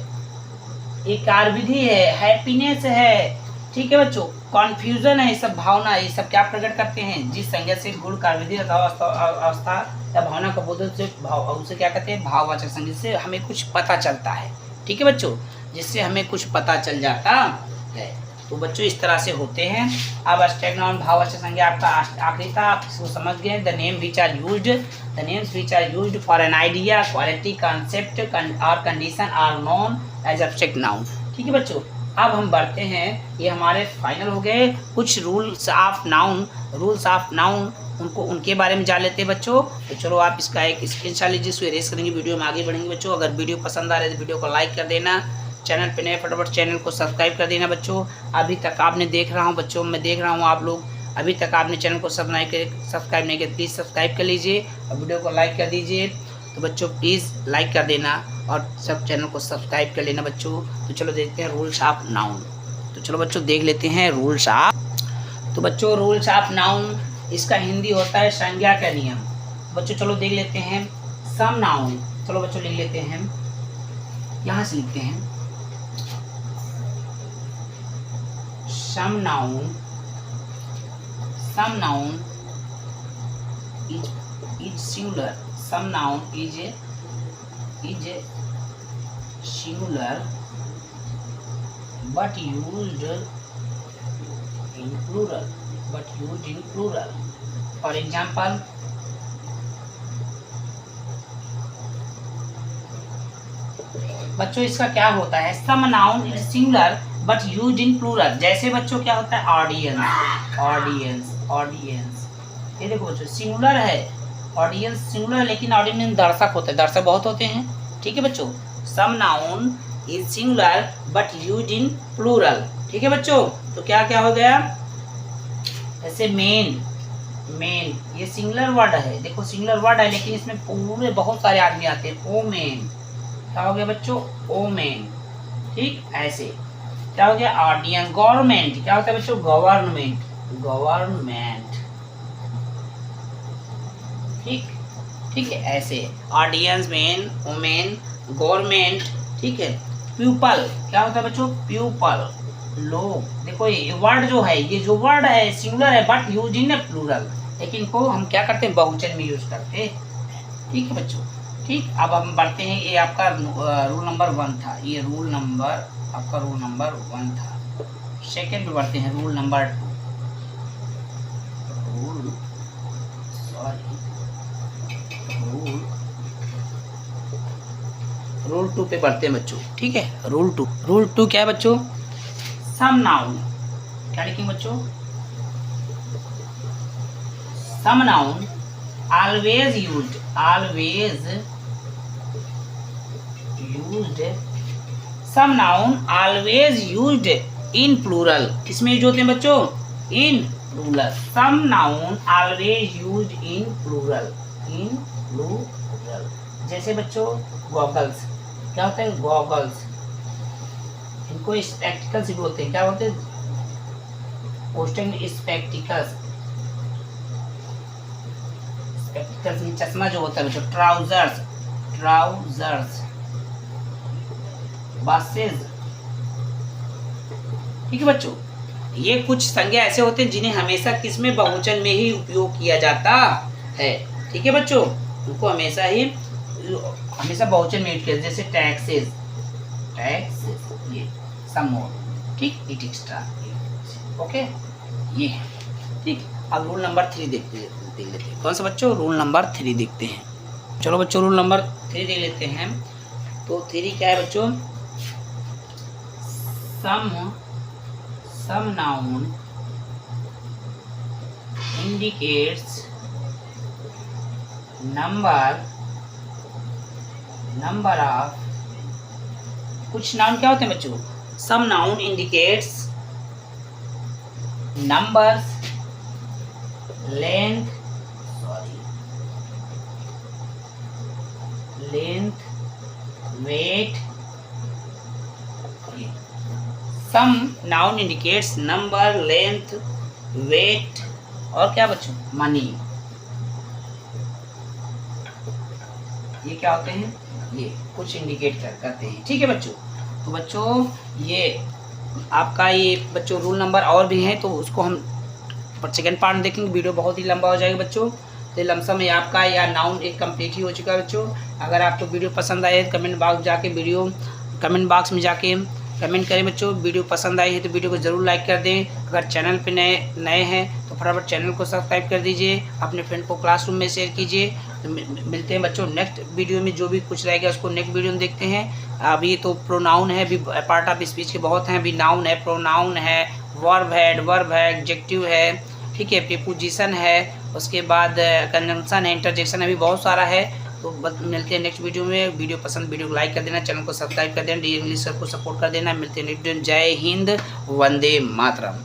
ये कार्य विधि है, हैप्पीनेस है। ठीक है बच्चों, कॉन्फ्यूजन है। ये सब भावना, ये सब क्या प्रकट करते हैं, जिस संज्ञा से गुण, कार्य विधि अथवा अवस्था या भावना का बोध से उसे क्या कहते हैं, भाववाचक संज्ञा से हमें कुछ पता चलता है। ठीक है बच्चों, जिससे हमें कुछ पता चल जाता है। तो बच्चों इस तरह से होते हैं। अब एब्स्ट्रैक्ट नाउन, भाववाचक संज्ञा आपका आखिरी था, आप इसको समझ गए। The names which are used for an idea, quality, concept और condition are known as abstract noun. ठीक है बच्चों, अब हम बढ़ते हैं, ये हमारे फाइनल हो गए कुछ रूल्स ऑफ नाउन उनके बारे में जान लेते हैं बच्चों। तो चलो आप इसका एक स्क्रीनशॉट लीजिए, इसको इरेज करेंगे, वीडियो में आगे बढ़ेंगे बच्चों। अगर वीडियो पसंद आ रहा है तो वीडियो को लाइक कर देना, चैनल पे नए फटाफट चैनल को सब्सक्राइब कर देना बच्चों। अभी तक आपने देख रहा हूँ बच्चों, मैं देख रहा हूँ आप लोग अभी तक आपने चैनल को सब्सक्राइब नहीं किया, प्लीज़ सब्सक्राइब कर लीजिए और वीडियो को लाइक कर दीजिए। तो बच्चों प्लीज़ लाइक कर देना और सब चैनल को सब्सक्राइब कर लेना बच्चों। तो चलो देखते हैं रूल्स ऑफ नाउन। तो चलो बच्चों देख लेते हैं रूल्स ऑफ। तो बच्चों रूल्स ऑफ नाउन, इसका हिंदी होता है संज्ञा का नियम। बच्चों चलो देख लेते हैं सम नाउन। चलो बच्चों लिख लेते हैं, यहाँ से लिखते हैं some noun is singular. Some noun is singular but used in plural. For example, बच्चों इसका क्या होता है, some noun is singular but used in plural. जैसे बच्चों क्या होता है, ऑडियंस। ये देखो बच्चों सिंगुलर है, ऑडियंस सिंगुलर है, लेकिन ऑडियंस दर्शक होते हैं, दर्शक बहुत होते हैं। ठीक है बच्चों, some noun is singular but used in plural. ठीक है बच्चों, तो क्या क्या हो गया, जैसे मेन, ये सिंगुलर वर्ड है, देखो सिंगुलर वर्ड है लेकिन इसमें पूरे बहुत सारे आदमी आते हैं। ओ मेन, क्या हो गया बच्चों, ओ मेन। ठीक, ऐसे क्या हो गया, ऑडियंस। गवर्नमेंट, क्या होता है बच्चों, गवर्नमेंट। ठीक है, ऐसे ऑडियंस, मेन, वुमेन, गवर्नमेंट। ठीक है, प्यूपल, क्या होता है बच्चों, प्यूपल, लोग। देखो ये वर्ड जो है, ये जो वर्ड है सिंगुलर है बट यूज इन प्लूरल, लेकिन इनको हम क्या करते हैं, बहुवचन में यूज करते हैं। ठीक है बच्चों, ठीक। अब हम बढ़ते हैं, ये आपका रूल नंबर 1 था, ये रूल नंबर 1 था। सेकेंड पे बढ़ते हैं, rule number 2। Rule, sorry, rule 2 पे बढ़ते हैं बच्चों, ठीक है। रूल 2 क्या है बच्चों? सम नाउन, क्या लिखेंगे बच्चों? Some noun always used some noun always used in plural, किसमें यूज होते हैं बच्चों? in plural. some noun always used in plural. जैसे बच्चों गॉगल्स, क्या होता है गॉगल्स? इनको स्पेक्टिकल्स भी बोलते हैं, क्या बोलते हैं? क्वेश्चन स्पेक्टिकल्स, चश्मा जो होता है बच्चों। ट्राउजर्स, बसेस, ठीक है बच्चों। ये कुछ संज्ञा ऐसे होते हैं जिन्हें हमेशा किसमें? बहुवचन में ही उपयोग किया जाता है, ठीक है बच्चों। उनको हमेशा बहुवचन में यूज किया, जैसे टैक्सेस, ये सम मोर, ठीक, इट एक्स्ट्रा, ओके, ये ठीक। अब रूल नंबर 3 देख लेते हैं। कौन सा बच्चों? रूल नंबर 3 देखते हैं। चलो बच्चों रूल नंबर 3 देख लेते हैं। तो 3 क्या है बच्चों? Some noun indicates number of, कुछ नाउन क्या होते हैं बच्चों? Some noun indicates numbers, length, weight. Some noun indicates number, length, weight और क्या बच्चों? मनी। ये क्या होते हैं? ये कुछ इंडिकेट करते हैं, ठीक है बच्चों। तो बच्चों ये आपका ये बच्चों रूल नंबर और भी हैं, तो उसको हम सेकेंड पार्ट में देखेंगे। वीडियो बहुत ही लंबा हो जाएगा बच्चों। तो लमसम में आपका या नाउन एक कंप्लीट ही हो चुका है बच्चों। अगर आपको वीडियो पसंद आए कमेंट बॉक्स में जाके कमेंट करें बच्चों। वीडियो पसंद आई है तो वीडियो को ज़रूर लाइक कर दें। अगर चैनल पे नए हैं तो फटाफट चैनल को सब्सक्राइब कर दीजिए। अपने फ्रेंड को क्लासरूम में शेयर कीजिए। तो मिलते हैं बच्चों नेक्स्ट वीडियो में। जो भी कुछ रहेगा उसको नेक्स्ट वीडियो में देखते हैं। अभी तो प्रोनाउन है, अभी पार्ट ऑफ स्पीच के बहुत हैं। अभी नाउन है, प्रोनाउन है, वर्ब है, एडजेक्टिव है, ठीक है, प्रीपोजिशन है, उसके बाद कंजंक्शन है, इंटरजेक्शन है, अभी बहुत सारा है। तो मिलते हैं नेक्स्ट वीडियो में। वीडियो पसंद वीडियो को लाइक कर देना, चैनल को सब्सक्राइब कर देना, डी इंग्लिश सर को सपोर्ट कर देना। मिलते हैं नेक्स्ट वीडियो। जय हिंद, वंदे मातरम।